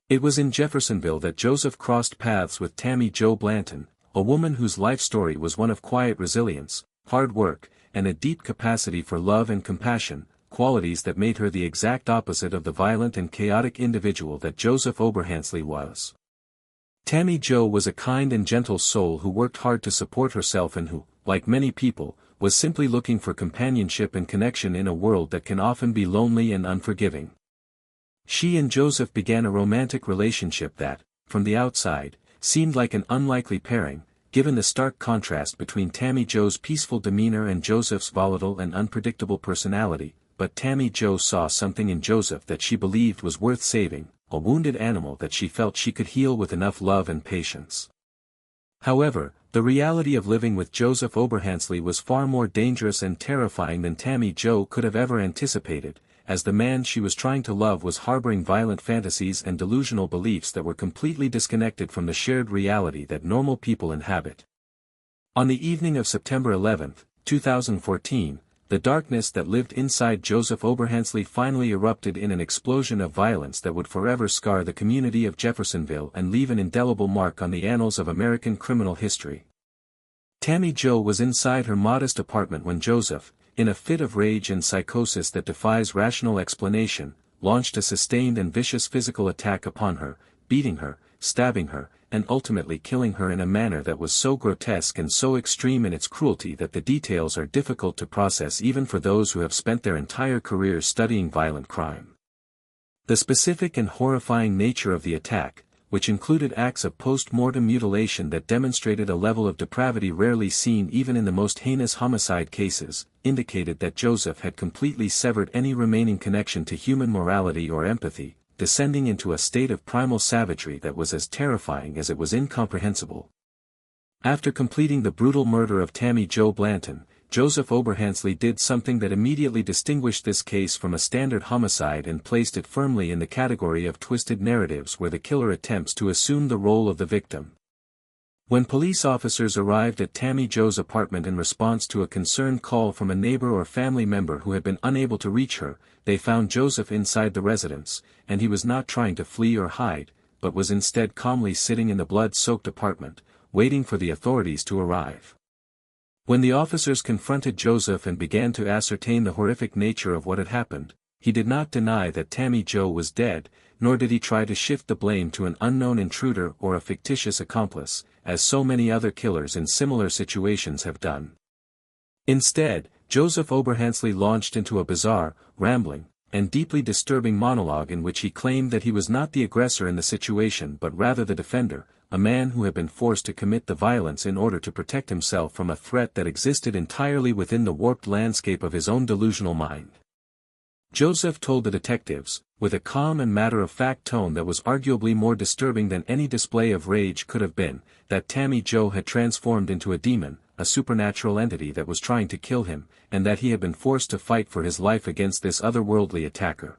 It was in Jeffersonville that Joseph crossed paths with Tammy Jo Blanton, a woman whose life story was one of quiet resilience, hard work, and a deep capacity for love and compassion, qualities that made her the exact opposite of the violent and chaotic individual that Joseph Oberhansley was. Tammy Jo was a kind and gentle soul who worked hard to support herself and who, like many people, was simply looking for companionship and connection in a world that can often be lonely and unforgiving. She and Joseph began a romantic relationship that, from the outside, seemed like an unlikely pairing, given the stark contrast between Tammy Jo's peaceful demeanor and Joseph's volatile and unpredictable personality, but Tammy Jo saw something in Joseph that she believed was worth saving, a wounded animal that she felt she could heal with enough love and patience. However, the reality of living with Joseph Oberhansley was far more dangerous and terrifying than Tammy Jo could have ever anticipated, as the man she was trying to love was harboring violent fantasies and delusional beliefs that were completely disconnected from the shared reality that normal people inhabit. On the evening of September 11, 2014, the darkness that lived inside Joseph Oberhansley finally erupted in an explosion of violence that would forever scar the community of Jeffersonville and leave an indelible mark on the annals of American criminal history. Tammy Jo was inside her modest apartment when Joseph, in a fit of rage and psychosis that defies rational explanation, launched a sustained and vicious physical attack upon her, beating her, stabbing her, and ultimately killing her in a manner that was so grotesque and so extreme in its cruelty that the details are difficult to process even for those who have spent their entire careers studying violent crime. The specific and horrifying nature of the attack, which included acts of post-mortem mutilation that demonstrated a level of depravity rarely seen even in the most heinous homicide cases, indicated that Joseph had completely severed any remaining connection to human morality or empathy, descending into a state of primal savagery that was as terrifying as it was incomprehensible. After completing the brutal murder of Tammy Jo Blanton, Joseph Oberhansley did something that immediately distinguished this case from a standard homicide and placed it firmly in the category of twisted narratives where the killer attempts to assume the role of the victim. When police officers arrived at Tammy Jo's apartment in response to a concerned call from a neighbor or family member who had been unable to reach her, they found Joseph inside the residence, and he was not trying to flee or hide, but was instead calmly sitting in the blood-soaked apartment, waiting for the authorities to arrive. When the officers confronted Joseph and began to ascertain the horrific nature of what had happened, he did not deny that Tammy Jo was dead, nor did he try to shift the blame to an unknown intruder or a fictitious accomplice, as so many other killers in similar situations have done. Instead, Joseph Oberhansley launched into a bizarre, rambling, and deeply disturbing monologue in which he claimed that he was not the aggressor in the situation but rather the defender, a man who had been forced to commit the violence in order to protect himself from a threat that existed entirely within the warped landscape of his own delusional mind. Joseph told the detectives, with a calm and matter-of-fact tone that was arguably more disturbing than any display of rage could have been, that Tammy Jo had transformed into a demon, a supernatural entity that was trying to kill him, and that he had been forced to fight for his life against this otherworldly attacker.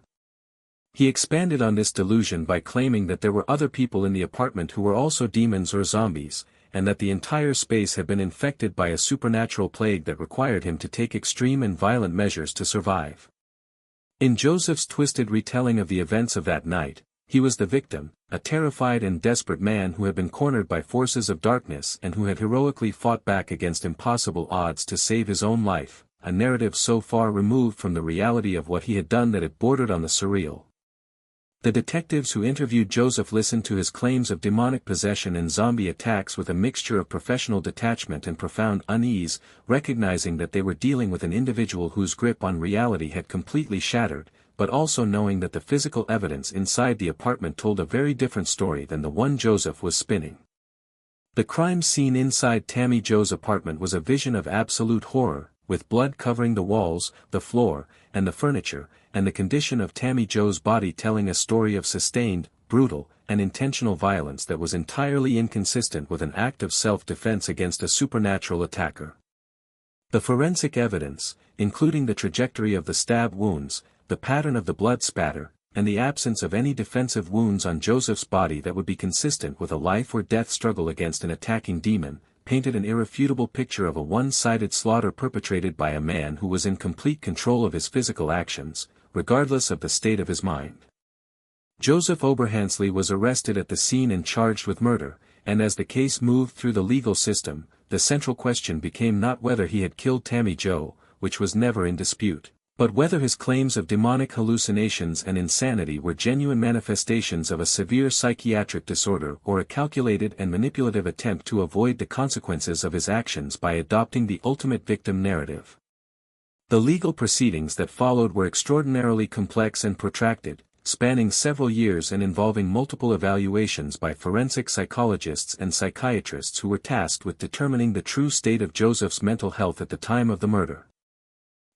He expanded on this delusion by claiming that there were other people in the apartment who were also demons or zombies, and that the entire space had been infected by a supernatural plague that required him to take extreme and violent measures to survive. In Joseph's twisted retelling of the events of that night, he was the victim, a terrified and desperate man who had been cornered by forces of darkness and who had heroically fought back against impossible odds to save his own life, a narrative so far removed from the reality of what he had done that it bordered on the surreal. The detectives who interviewed Joseph listened to his claims of demonic possession and zombie attacks with a mixture of professional detachment and profound unease, recognizing that they were dealing with an individual whose grip on reality had completely shattered, but also knowing that the physical evidence inside the apartment told a very different story than the one Joseph was spinning. The crime scene inside Tammy Jo's apartment was a vision of absolute horror, with blood covering the walls, the floor, and the furniture, and the condition of Tammy Jo's body telling a story of sustained, brutal, and intentional violence that was entirely inconsistent with an act of self-defense against a supernatural attacker. The forensic evidence, including the trajectory of the stab wounds, the pattern of the blood spatter, and the absence of any defensive wounds on Joseph's body that would be consistent with a life-or-death struggle against an attacking demon, painted an irrefutable picture of a one-sided slaughter perpetrated by a man who was in complete control of his physical actions, regardless of the state of his mind. Joseph Oberhansley was arrested at the scene and charged with murder, and as the case moved through the legal system, the central question became not whether he had killed Tammy Jo, which was never in dispute, but whether his claims of demonic hallucinations and insanity were genuine manifestations of a severe psychiatric disorder or a calculated and manipulative attempt to avoid the consequences of his actions by adopting the ultimate victim narrative. The legal proceedings that followed were extraordinarily complex and protracted, spanning several years and involving multiple evaluations by forensic psychologists and psychiatrists who were tasked with determining the true state of Joseph's mental health at the time of the murder.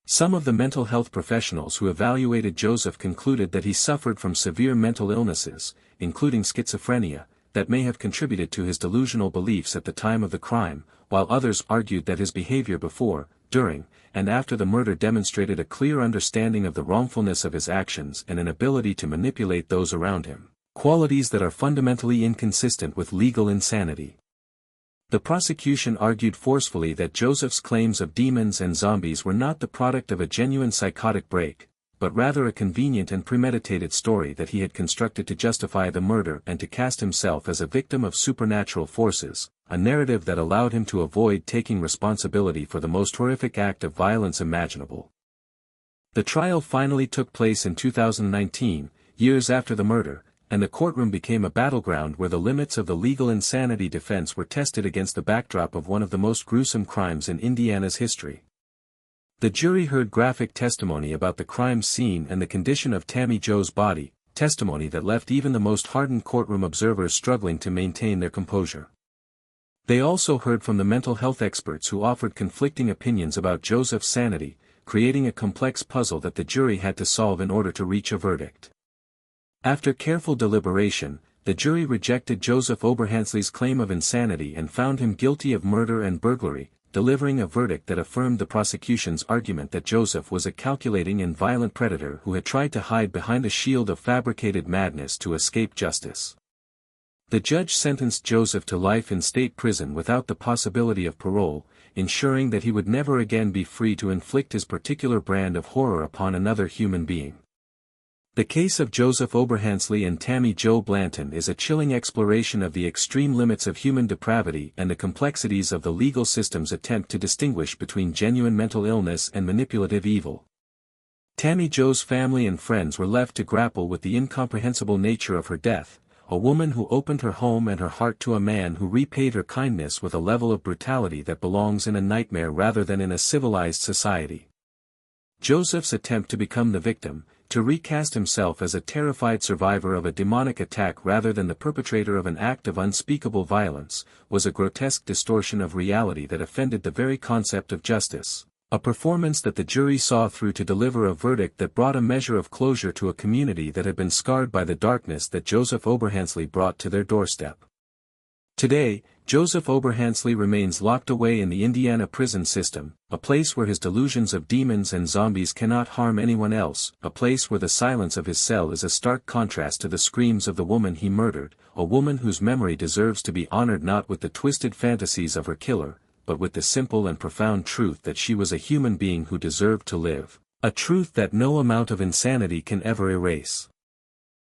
Some of the mental health professionals who evaluated Joseph concluded that he suffered from severe mental illnesses, including schizophrenia, that may have contributed to his delusional beliefs at the time of the crime, while others argued that his behavior before, during, and after the murder demonstrated a clear understanding of the wrongfulness of his actions and an ability to manipulate those around him, qualities that are fundamentally inconsistent with legal insanity. The prosecution argued forcefully that Joseph's claims of demons and zombies were not the product of a genuine psychotic break, but rather a convenient and premeditated story that he had constructed to justify the murder and to cast himself as a victim of supernatural forces, a narrative that allowed him to avoid taking responsibility for the most horrific act of violence imaginable. The trial finally took place in 2019, years after the murder, and the courtroom became a battleground where the limits of the legal insanity defense were tested against the backdrop of one of the most gruesome crimes in Indiana's history. The jury heard graphic testimony about the crime scene and the condition of Tammy Jo's body, testimony that left even the most hardened courtroom observers struggling to maintain their composure. They also heard from the mental health experts who offered conflicting opinions about Joseph's sanity, creating a complex puzzle that the jury had to solve in order to reach a verdict. After careful deliberation, the jury rejected Joseph Oberhansley's claim of insanity and found him guilty of murder and burglary, delivering a verdict that affirmed the prosecution's argument that Joseph was a calculating and violent predator who had tried to hide behind a shield of fabricated madness to escape justice. The judge sentenced Joseph to life in state prison without the possibility of parole, ensuring that he would never again be free to inflict his particular brand of horror upon another human being. The case of Joseph Oberhansley and Tammy Jo Blanton is a chilling exploration of the extreme limits of human depravity and the complexities of the legal system's attempt to distinguish between genuine mental illness and manipulative evil. Tammy Jo's family and friends were left to grapple with the incomprehensible nature of her death, a woman who opened her home and her heart to a man who repaid her kindness with a level of brutality that belongs in a nightmare rather than in a civilized society. Joseph's attempt to become the victim, to recast himself as a terrified survivor of a demonic attack rather than the perpetrator of an act of unspeakable violence, was a grotesque distortion of reality that offended the very concept of justice. A performance that the jury saw through to deliver a verdict that brought a measure of closure to a community that had been scarred by the darkness that Joseph Oberhansley brought to their doorstep. Today, Joseph Oberhansley remains locked away in the Indiana prison system, a place where his delusions of demons and zombies cannot harm anyone else, a place where the silence of his cell is a stark contrast to the screams of the woman he murdered, a woman whose memory deserves to be honored not with the twisted fantasies of her killer, but with the simple and profound truth that she was a human being who deserved to live, a truth that no amount of insanity can ever erase.